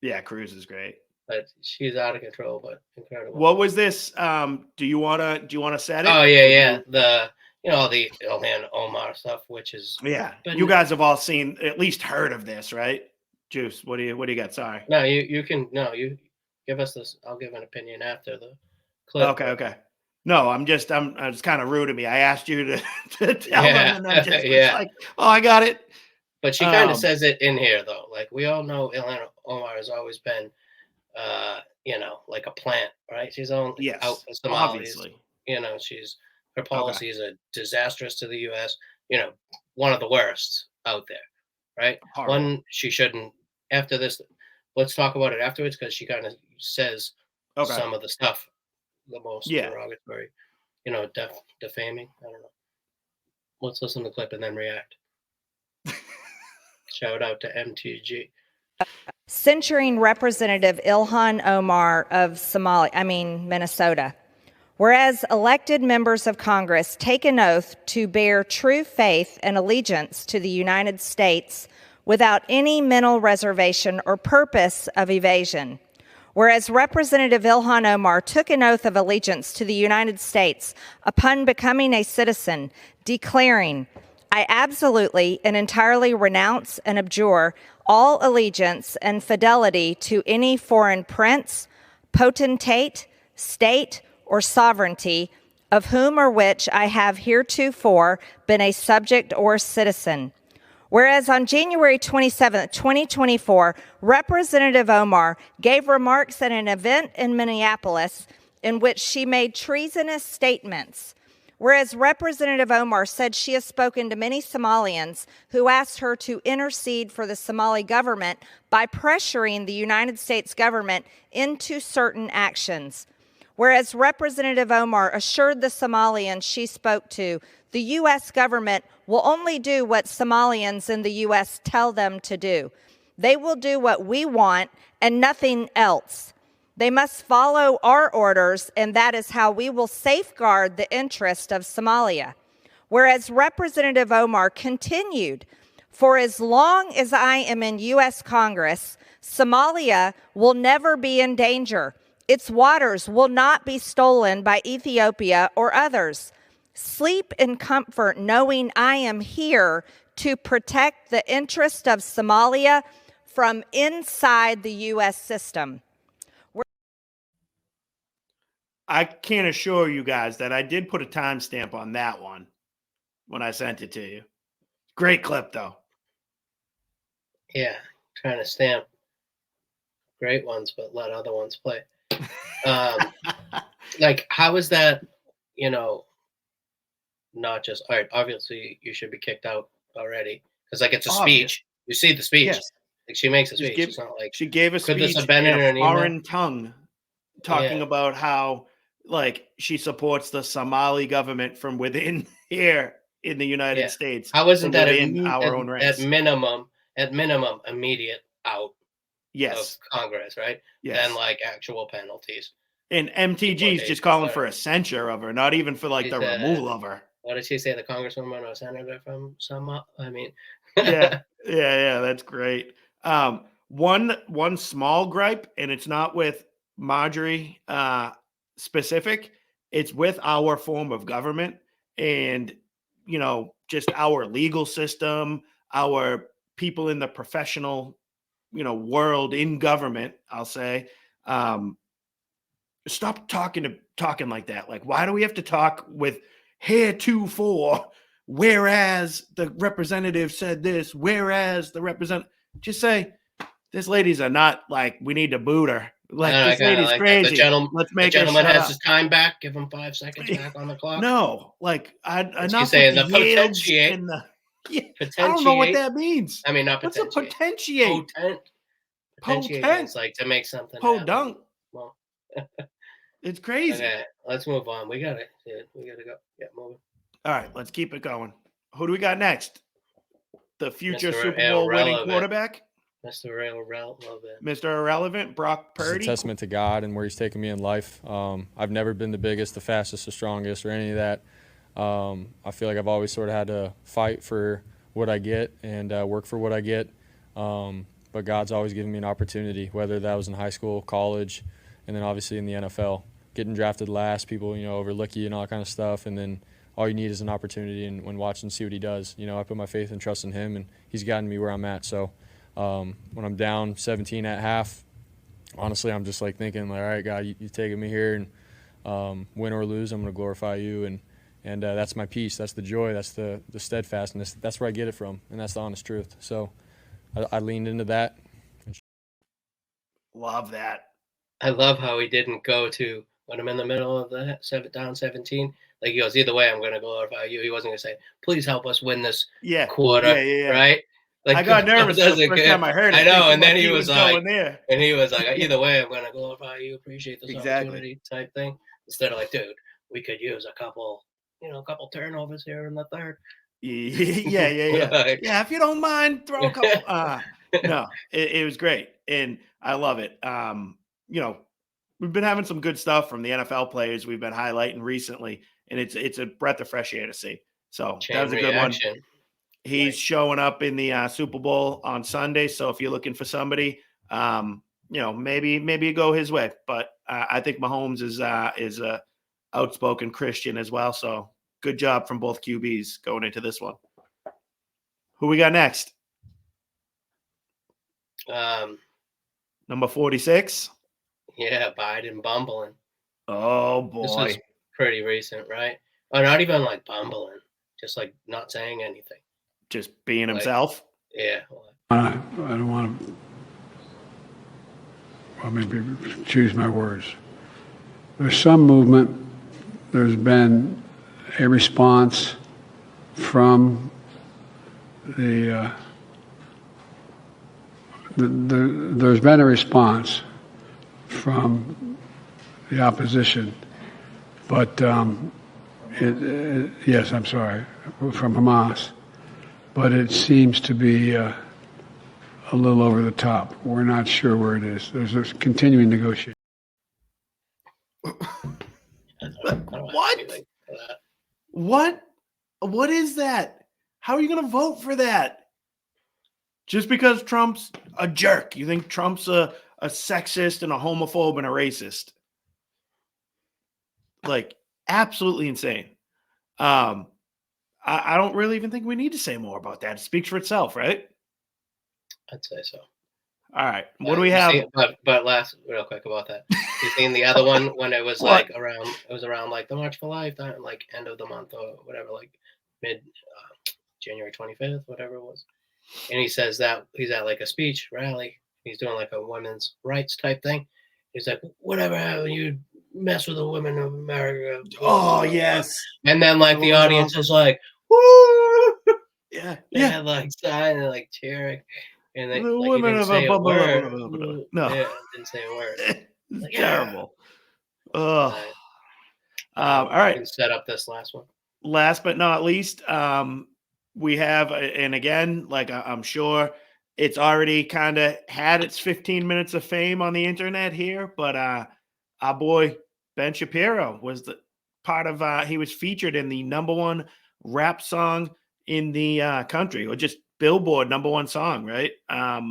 Yeah, Cruz is great. But she's out of control, but incredible. What was this? Do you wanna set it? Oh yeah. The Ilhan Omar stuff, which is you guys have all seen, at least heard of this, right? Juice, what do you got? Sorry. No, you give us this. I'll give an opinion after the clip. Okay. No, I'm just kind of rude to me. I asked you to tell them, and I'm just oh, I got it. But she kind of says it in here though. We all know Ilhan Omar has always been like a plant, right? She's out for Somalis. Obviously. Her policies are disastrous to the U.S. One of the worst out there, right? Horrible. One, she shouldn't. After this, let's talk about it afterwards, because she kind of says some of the stuff, the most derogatory, defaming. I don't know. Let's listen to the clip and then react. Shout out to MTG. Censuring Representative Ilhan Omar of Minnesota. Whereas elected members of Congress take an oath to bear true faith and allegiance to the United States without any mental reservation or purpose of evasion. Whereas Representative Ilhan Omar took an oath of allegiance to the United States upon becoming a citizen, declaring, "I absolutely and entirely renounce and abjure all allegiance and fidelity to any foreign prince, potentate, state, or sovereignty, of whom or which I have heretofore been a subject or citizen." Whereas on January 27, 2024, Representative Omar gave remarks at an event in Minneapolis in which she made treasonous statements. Whereas Representative Omar said she has spoken to many Somalians who asked her to intercede for the Somali government by pressuring the United States government into certain actions. Whereas Representative Omar assured the Somalians she spoke to, the U.S. government will only do what Somalians in the U.S. tell them to do. They will do what we want and nothing else. They must follow our orders, and that is how we will safeguard the interest of Somalia. Whereas Representative Omar continued, for as long as I am in U.S. Congress, Somalia will never be in danger. Its waters will not be stolen by Ethiopia or others. Sleep in comfort knowing I am here to protect the interest of Somalia from inside the U.S. system. I can't assure you guys that I did put a timestamp on that one when I sent it to you. Great clip, though. Yeah, trying to stamp great ones, but let other ones play. Like, how is that, not just, all right, obviously you should be kicked out already. Because, like, it's a speech. You see the speech. Yes. Like, she makes a speech. It's not like, she gave a could this speech have been in a an email? foreign tongue talking about how, like, she supports the Somali government from within here in the United States. How isn't that our own race? at minimum, immediate out Yes. of Congress, right? Yes. Then, like, actual penalties. And MTG's just calling for a censure of her, not even for, like, the removal of her. What did she say? The congresswoman or senator from yeah, that's great. One small gripe, and it's not with Marjorie specific. It's with our form of government, and just our legal system, our people in the professional, world in government. I'll say, stop talking like that. Like, why do we have to talk with heretofore? Whereas the representative said this, whereas the representative, just say, this lady's are not like, we need to boot her. Like, this lady's crazy. Let's make the gentleman her shut has up. his time back. Give him 5 seconds back on the clock. No, like, She's saying the potentiate. I don't know what that means. I mean, not potentiate. What's a potentiate? Potentiate means like to make something happen. Well, it's crazy. Okay, let's move on. We gotta go. Yeah, moving. All right, let's keep it going. Who do we got next? The future Mr. Super Bowl winning quarterback? Mr. Irrelevant. Mr. Irrelevant, Brock Purdy. It's a testament to God and where he's taken me in life. I've never been the biggest, the fastest, the strongest, or any of that. I feel like I've always sort of had to fight for what I get and work for what I get. But God's always given me an opportunity, whether that was in high school, college, and then obviously in the NFL. Getting drafted last, people, overlook you and all that kind of stuff, and then all you need is an opportunity, and when watching, see what he does. I put my faith and trust in him, and he's gotten me where I'm at. So when I'm down 17 at half, honestly, I'm just like thinking, like, all right, God, you've taken me here, and win or lose, I'm going to glorify you, and that's my peace, that's the joy, that's the steadfastness, that's where I get it from, and that's the honest truth. So I leaned into that. Love that. I love how he didn't go to, when I'm in the middle of the down 17, like he goes, either way, I'm going to glorify you. He wasn't going to say, please help us win this quarter, right? Like, I got nervous the first time I heard it. I know, and then he was like, there. And he was like, either way, I'm going to glorify you, appreciate this opportunity type thing. Instead of like, dude, we could use a couple turnovers here in the third. Yeah. Yeah, if you don't mind, throw a couple. No, it was great, and I love it. We've been having some good stuff from the NFL players we've been highlighting recently, and it's a breath of fresh air to see. So that was a good one. He's showing up in the Super Bowl on Sunday, so if you're looking for somebody, maybe you go his way. But I think Mahomes is a outspoken Christian as well. So good job from both QBs going into this one. Who we got next? Number 46. Yeah, Biden bumbling. Oh boy, this is pretty recent, right? Oh, not even like bumbling, just like not saying anything, just being himself. Yeah. I don't want to. Well, maybe choose my words. There's some movement. There's been a response from there's been a response from the opposition. But yes, I'm sorry, from Hamas. But it seems to be a little over the top. We're not sure where it is. There's a continuing negotiation. What? What is that? How are you going to vote for that? Just because Trump's a jerk, you think Trump's a sexist and a homophobe and a racist? Like, absolutely insane. I don't really even think we need to say more about that. It speaks for itself, right? I'd say so. All right. What do we have? But last, real quick about that. You seen the other one when it was like around? It was around like the March for Life, like end of the month or whatever, like mid January 25th, whatever it was. And he says that he's at like a speech rally. He's doing like a women's rights type thing. He's like, "Whatever happened, you mess with the women of America." Oh yes. And then like the audience is like, "Woo!" Yeah. They had like sign and like cheering. And they, The like, women he didn't of say a word. No. Yeah, didn't say a word. Like, terrible. Ugh. All right. We can set up this last one. Last but not least, we have, and again, like I'm sure it's already kind of had its 15 minutes of fame on the internet here, but our boy Ben Shapiro was the part of, he was featured in the #1 rap song in the country, or just Billboard #1 song, right? I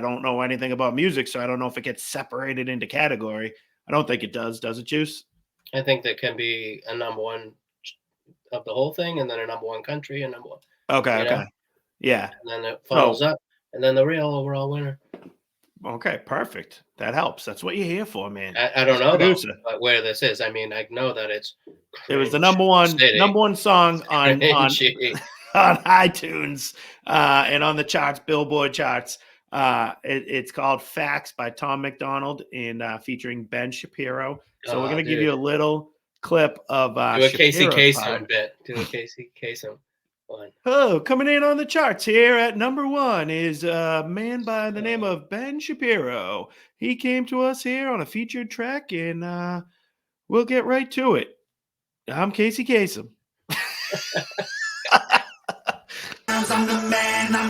don't know anything about music, so I don't know if it gets separated into category. I don't think it does. Does it, Juice? I think there can be a #1 of the whole thing, and then a #1 country, and #1. Okay, okay. Know? Yeah. And then it follows up, and then the real overall winner. Okay, perfect. That helps. That's what you're here for, man. I don't know though, where this is. I mean, I know that it's. It was the #1 song on iTunes and on the charts, Billboard charts. It's called "Facts" by Tom McDonald and featuring Ben Shapiro. So we're gonna give you a little clip of do a Casey Kasem bit. Do a Casey Kasem one. Oh, coming in on the charts here at #1 is a man by the name of Ben Shapiro. He came to us here on a featured track, and we'll get right to it. I'm Casey Kasem. I'm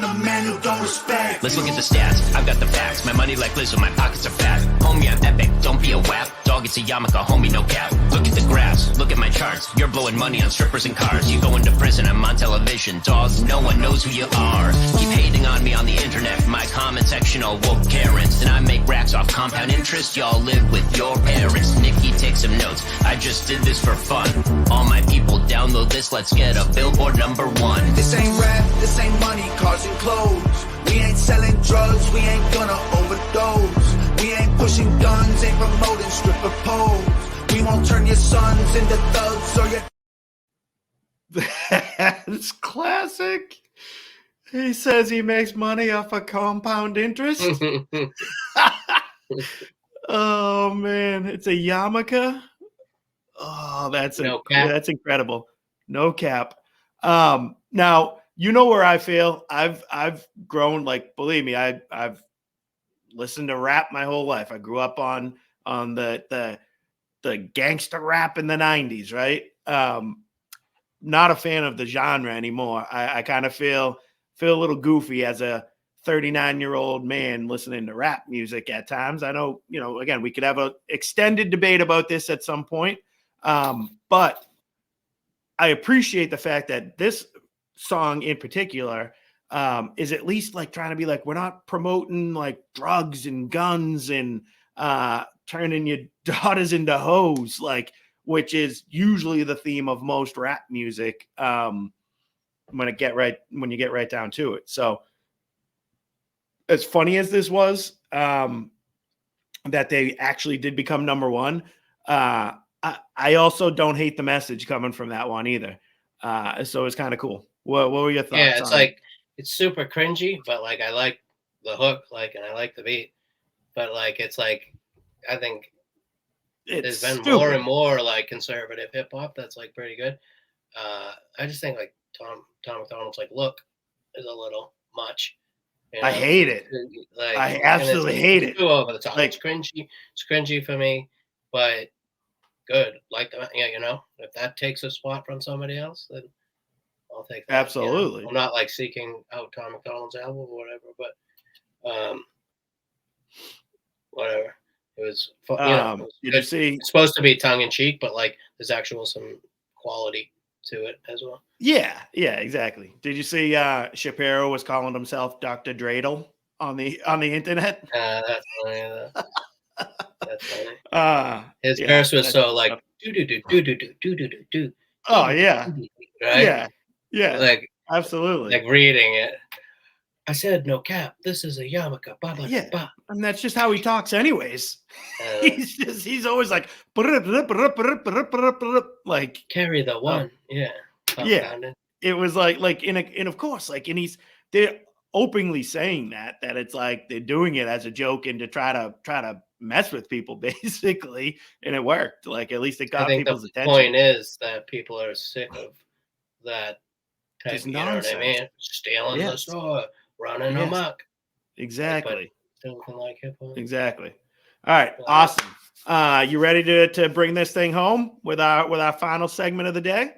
the man who don't respect. Let's look at the stats. I've got the facts. My money like Lizzo, my pockets are fat. Homie, I'm epic. Don't be a wap. Dog, it's a yarmulke. Homie, no cap. Look at the graphs. Look at my charts. You're blowing money on strippers and cars. You go into prison. I'm on television. Dog, no one knows who you are. Keep hating on me on the internet. My comment section all woke Karens. And I make racks off compound interest. Y'all live with your parents. Nikki, take some notes. I just did this for fun. All my people download this. Let's get a Billboard #1. This ain't rap. This ain't money, cars and clothes. We ain't selling drugs, we ain't gonna overdose. We ain't pushing guns, ain't promoting stripper poles. We won't turn your sons into thugs or your... That's classic. He says he makes money off of compound interest. Oh man, it's a yarmulke. Oh, that's that's incredible. No cap. Now, you know where I feel. I've grown, like, believe me, I've listened to rap my whole life. I grew up on the gangster rap in the 90s, right? Not a fan of the genre anymore. I kind of feel a little goofy as a 39-year-old man listening to rap music at times. I know, again, we could have an extended debate about this at some point. But I appreciate the fact that this song in particular is at least like trying to be like, we're not promoting like drugs and guns and turning your daughters into hoes, like, which is usually the theme of most rap music when you get right down to it. So as funny as this was, that they actually did become #1, I also don't hate the message coming from that one either. So it's kind of cool. What were your thoughts? Yeah, it's like, it's super cringy, but like I like the hook, like, and I like the beat, but like it's like, I think there's been more and more like conservative hip hop that's like pretty good. I just think like Tom McDonald's like look is a little much, You I know? hate it. Like, I and absolutely hate it. Too over the top. Like, It's cringy. It's cringy for me, but good. Like, yeah, you know, if that takes a spot from somebody else, then I'll take that. absolutely. You know? I'm not like seeking out Tom McDonald's album or whatever, but whatever. It was, you know, it was Did you see? It's supposed to be tongue in cheek, but like there's actual some quality to it as well. Yeah, exactly. Did you see Shapiro was calling himself Dr. Dreidel on the internet? That's funny. That's funny. His Yeah, verse was that's so good like stuff. do. Oh yeah, Right? yeah, Like absolutely. like reading it. I said no cap. This is a yarmulke. Ba, ba, Yeah, ba. and that's just how he talks, anyways. He's always like like Carry the one. Yeah. yeah. Compounded. It was like and of course, like, and they're openly saying that it's like they're doing it as a joke and to try to mess with people basically, and it worked. Like, at least it I got think people's the attention. point is that people are sick of that type. Just You know what I nonsense. mean? Stealing the Yes. store, running Yes. amok. Exactly. Still can like hip hop. Exactly. All right. Awesome. You ready to bring this thing home with our final segment of the day?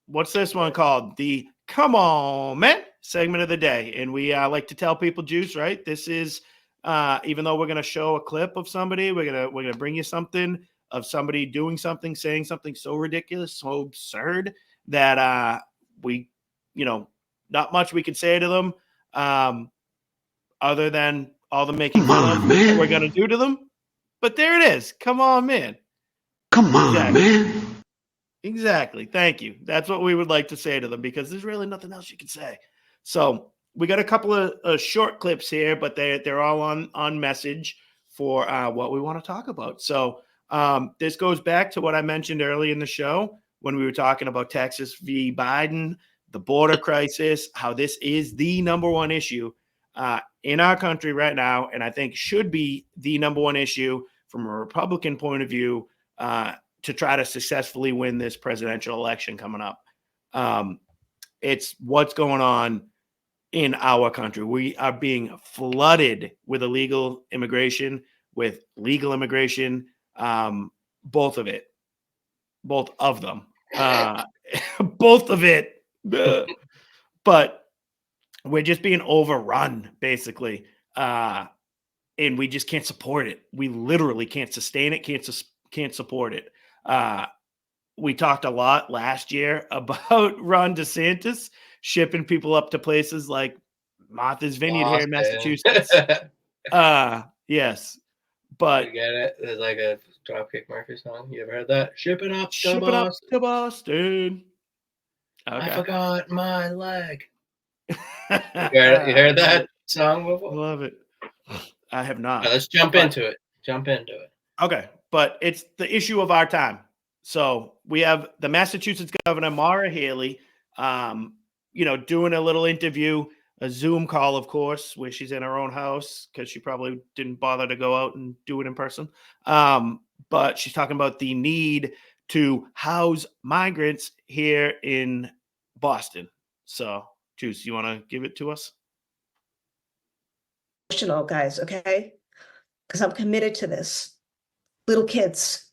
What's this one called? The Come On Man segment of the day. And we like to tell people, Juice, right? This is even though we're going to show a clip of somebody, we're going to bring you something of somebody doing something, saying something so ridiculous, so absurd that we, you know, not much we could say to them other than all the making fun of that we're going to do to them. But there it is. Come on, man. Come on, man. Exactly. Thank you. That's what we would like to say to them, because there's really nothing else you can say. So we got a couple of short clips here, but they're all on message for what we want to talk about. So this goes back to what I mentioned early in the show when we were talking about Texas v. Biden, the border crisis, how this is the number one issue in our country right now, and I think should be the number one issue from a Republican point of view to try to successfully win this presidential election coming up. It's what's going on in our country. We are being flooded with illegal immigration, with legal immigration, both of them, both of it. But we're just being overrun, basically. And we just can't support it. We literally can't sustain it, can't support it. We talked a lot last year about Ron DeSantis shipping people up to places like Martha's Vineyard here in Massachusetts. Yes, but you get it. There's like a Dropkick Murphy song. You ever heard that? Shipping up to Boston. Okay. I forgot my leg. You heard that song before? Love it. I have not. Right, let's jump into it. Okay, but it's the issue of our time. So we have the Massachusetts governor, Maura Haley, doing a little interview, a Zoom call, of course, where she's in her own house because she probably didn't bother to go out and do it in person. But she's talking about the need to house migrants here in Boston. So, Juice, you want to give it to us? Guys, okay? Because I'm committed to this. Little kids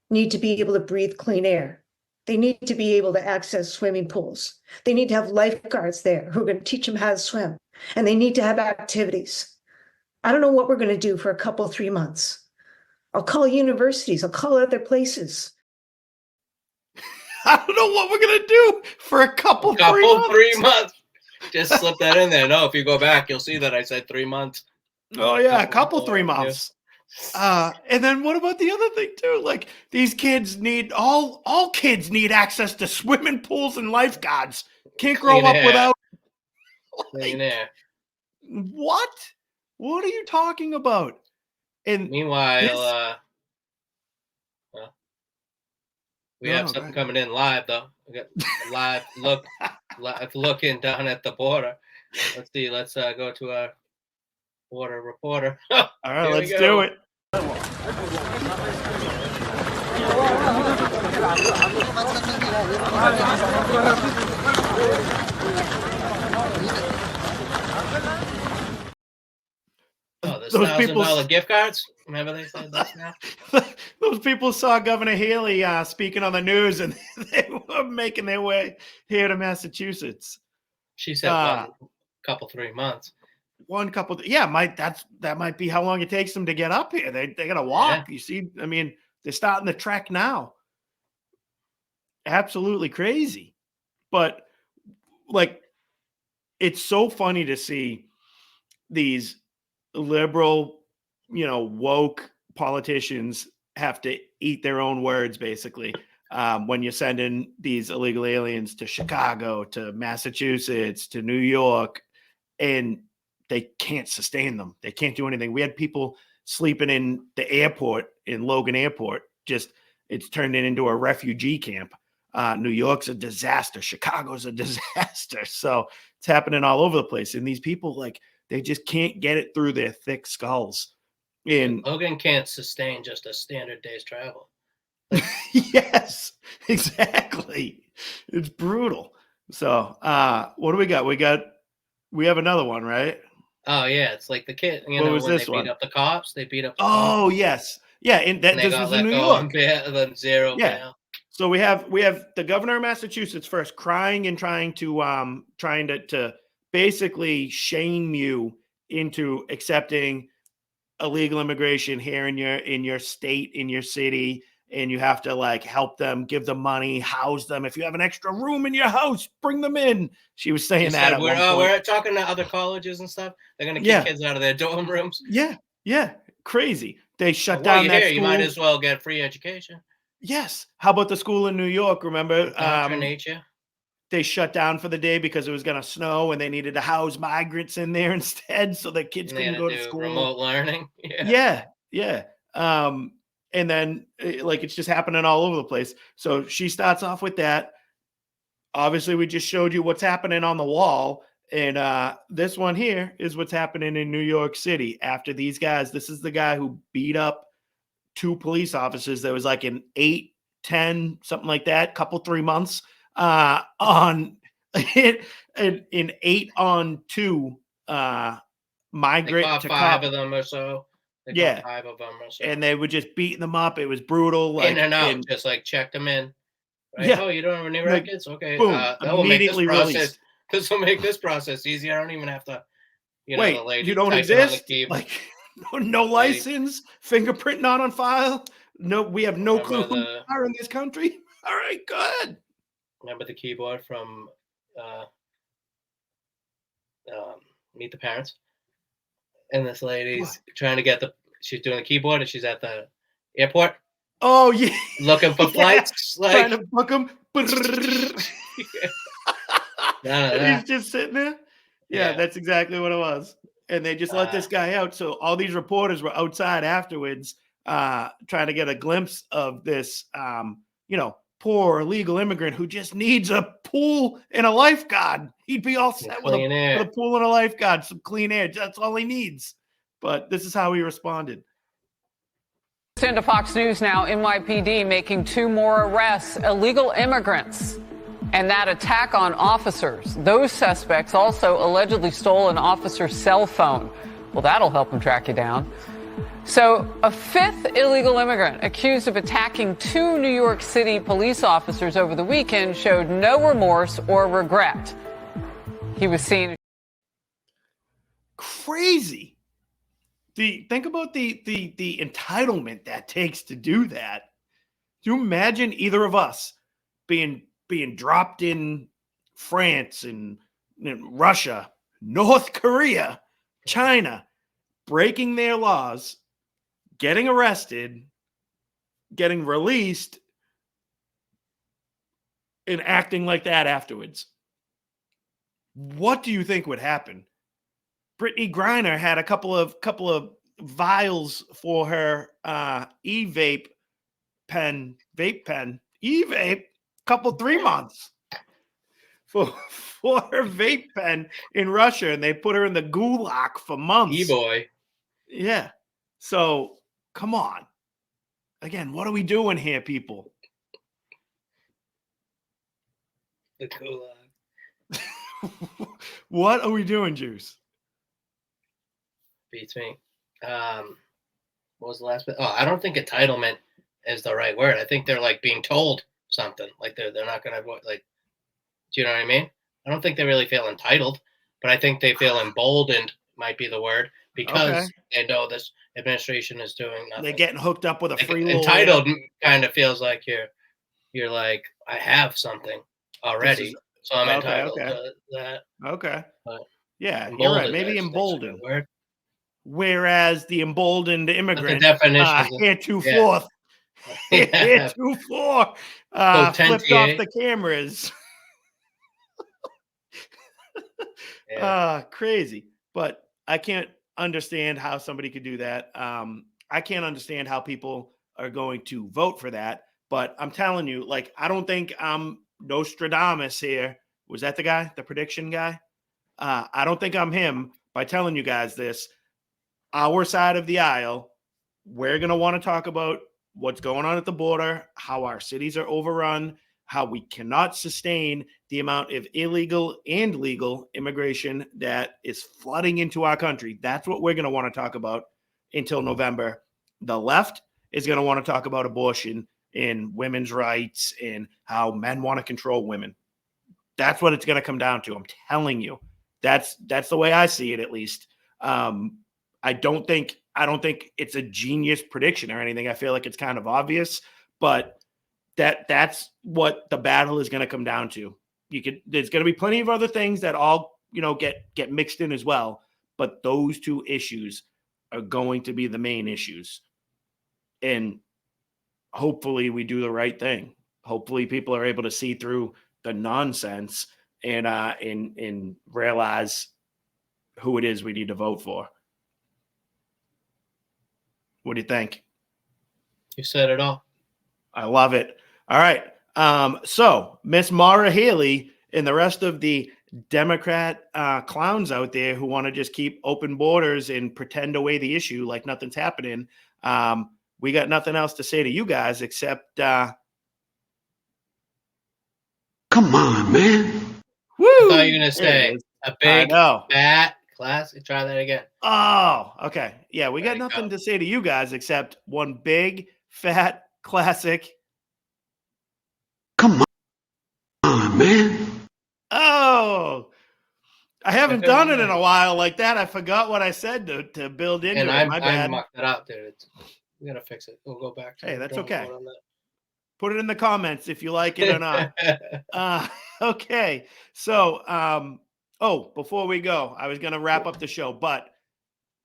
need to be able to breathe clean air. They need to be able to access swimming pools. They need to have lifeguards there who are going to teach them how to swim. And they need to have activities. I don't know what we're going to do for a couple, 3 months. I'll call universities. I'll call other places. I don't know what we're going to do for a couple 3 months. Just slip that in there. No, if you go back, you'll see that I said 3 months. Oh, yeah, a couple 3 months. And then what about the other thing too? Like, these kids need all kids need access to swimming pools and lifeguards. Can't grow up without clean air. What? What are you talking about? And meanwhile, we have something coming in live though. We got live looking down at the border. Let's see. Let's go to our border reporter. All right, let's do it. Oh, there's Those people- $1,000 gift cards. Remember they said that now? Those people saw Governor Haley speaking on the news, and they were making their way here to Massachusetts. She said one couple 3 months. One couple, yeah, that might be how long it takes them to get up here. They got to walk. Yeah. You see, I mean, they're starting the trek now. Absolutely crazy, but like, it's so funny to see these liberal, woke politicians have to eat their own words, basically, when you're sending these illegal aliens to Chicago, to Massachusetts, to New York, and they can't sustain them. They can't do anything. We had people sleeping in the airport, in Logan Airport. It's turned into a refugee camp. New York's a disaster. Chicago's a disaster. So it's happening all over the place. And these people, like, they just can't get it through their thick skulls. And Logan can't sustain just a standard day's travel. Yes, exactly. It's brutal. So what do we got? We have another one, right? Oh yeah, it's like the kid. What was when this they one? beat up the cops. They beat up. The Oh cops, yes, yeah. And and this was in New York. Then zero. Yeah. Bail. So we have the governor of Massachusetts first crying and trying to basically shame you into accepting illegal immigration here in your state, in your city, and you have to like help them, give them money, house them. If you have an extra room in your house, bring them in. She was saying that at one point. We're talking to other colleges and stuff. They're gonna kick kids out of their dorm rooms. Yeah, crazy. They shut While down you're that here, school. you might as well get free education. Yes. How about the school in New York? Remember? Indoctrinate They shut down for the day because it was going to snow and they needed to house migrants in there instead so that kids couldn't go to school. Remote learning. Yeah. And then like it's just happening all over the place. So she starts off with that. Obviously, we just showed you what's happening on the wall. And this one here is what's happening in New York City after these guys. This is the guy who beat up 2 police officers. There was like an 8, 10, something like that, couple 3 months on an 8-on-2 migrant to 5 cop. of them or so. Yeah. 5 of them or so. And they were just beating them up. It was brutal. Like, in and out, just like check them in. Right? Yeah. Oh, you don't have any records? Okay. Boom, That will make this immediately process. released. This will make this process easy. I don't even have to. Wait, the lady you don't typing on the exist? keyboard. Like no license, fingerprint not on file. No, we have no clue who you are in this country. All right, good. Remember the keyboard from Meet the Parents? And this lady's trying to get she's doing the keyboard and she's at the airport. Oh, yeah. Looking for flights. Like, trying to book them. He's just sitting there. Yeah, that's exactly what it was. And they just let this guy out. So all these reporters were outside afterwards trying to get a glimpse of this, poor illegal immigrant who just needs a pool and a lifeguard. He'd be all set with a pool and a lifeguard, some clean air. That's all he needs. But this is how he responded. Into Fox News now, NYPD making 2 more arrests, illegal immigrants, and that attack on officers. Those suspects also allegedly stole an officer's cell phone. Well, that'll help them track you down. So a 5th illegal immigrant accused of attacking 2 New York City police officers over the weekend showed no remorse or regret. He was seen. Crazy. Think about the entitlement that takes to do that. Do you imagine either of us being dropped in France and Russia, North Korea, China, breaking their laws, getting arrested, getting released, and acting like that afterwards? What do you think would happen? Brittany Griner had a couple of vials for her vape pen, couple 3 months for her vape pen in Russia, and they put her in the gulag for months. E-boy. Yeah. So come on. Again, what are we doing here, people? The gulag. What are we doing, Juice? beats me. What was the last bit? Oh, I don't think entitlement is the right word. I think they're like being told something. Like they're not gonna like. Do you know what I mean? I don't think they really feel entitled, but I think they feel emboldened. Might be the word, because they know this administration is doing nothing. They're getting hooked up with a Like, free entitled kind of feels like you're like, I have something already, so I'm entitled to that. Okay. But yeah, you're right. Maybe emboldened. Whereas the emboldened immigrant, heretofore, flipped off the cameras. Crazy. But I can't understand how somebody could do that. I can't understand how people are going to vote for that. But I'm telling you, like, I don't think I'm Nostradamus here. Was that the guy, the prediction guy? I don't think I'm him by telling you guys this. Our side of the aisle, we're going to want to talk about what's going on at the border, how our cities are overrun, how we cannot sustain the amount of illegal and legal immigration that is flooding into our country. That's what we're going to want to talk about until November. The left is going to want to talk about abortion and women's rights and how men want to control women. That's what it's going to come down to. I'm telling you. That's the way I see it, at least. I don't think it's a genius prediction or anything. I feel like it's kind of obvious, but that's what the battle is going to come down to. There's going to be plenty of other things that all, get mixed in as well, but those two issues are going to be the main issues. And hopefully we do the right thing. Hopefully people are able to see through the nonsense and realize who it is we need to vote for. What do you think? You said it all. I love it. All right. So Miss Maura Haley and the rest of the Democrat clowns out there who want to just keep open borders and pretend away the issue like nothing's happening. We got nothing else to say to you guys except come on, man. Woo! I thought you were going to say a big, fat classic. Try that again. Oh, okay. Yeah, we got nothing to say to you guys except one big, fat, classic. Come on, man. Oh, I haven't done it in a while like that. I forgot what I said to build into it. My bad. I mucked it up, dude. We got to fix it. We'll go back to Hey, that's okay. Put it in the comments if you like it or not. Okay. So, before we go, I was going to wrap up the show, but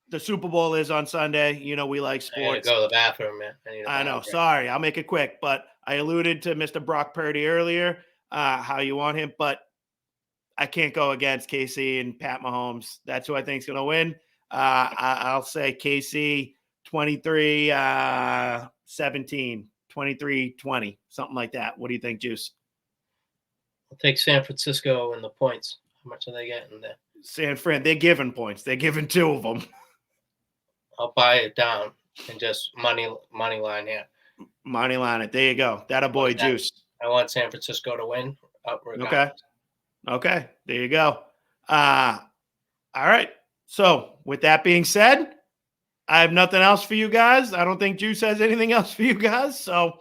the Super Bowl is on Sunday. We like sports. I gotta go to the bathroom, man. I know. Sorry. I'll make it quick, but I alluded to Mr. Brock Purdy earlier, how you want him, but I can't go against KC and Pat Mahomes. That's who I think is going to win. I'll say KC 23-17, 23-20, something like that. What do you think, Juice? I'll take San Francisco and the points. How much are they getting there? San Fran, they're giving points. They're giving 2 of them. I'll buy it down and just money line here. Money line it. There you go. That a boy, Juice. I want San Francisco to win. Okay. There you go. All right. So with that being said, I have nothing else for you guys. I don't think Juice has anything else for you guys. So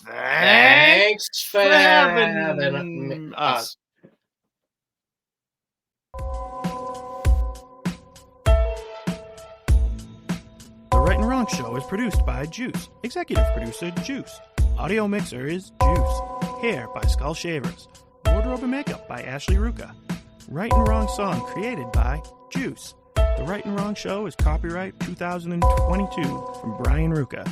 thanks for having us. The Right and Wrong Show is produced by Juice. Executive producer, Juice. Audio mixer is Juice. Hair by Skull Shavers. Wardrobe and makeup by Ashley Ruka. Right and Wrong song created by Juice. The Right and Wrong Show is copyright 2022 from Brian Ruka.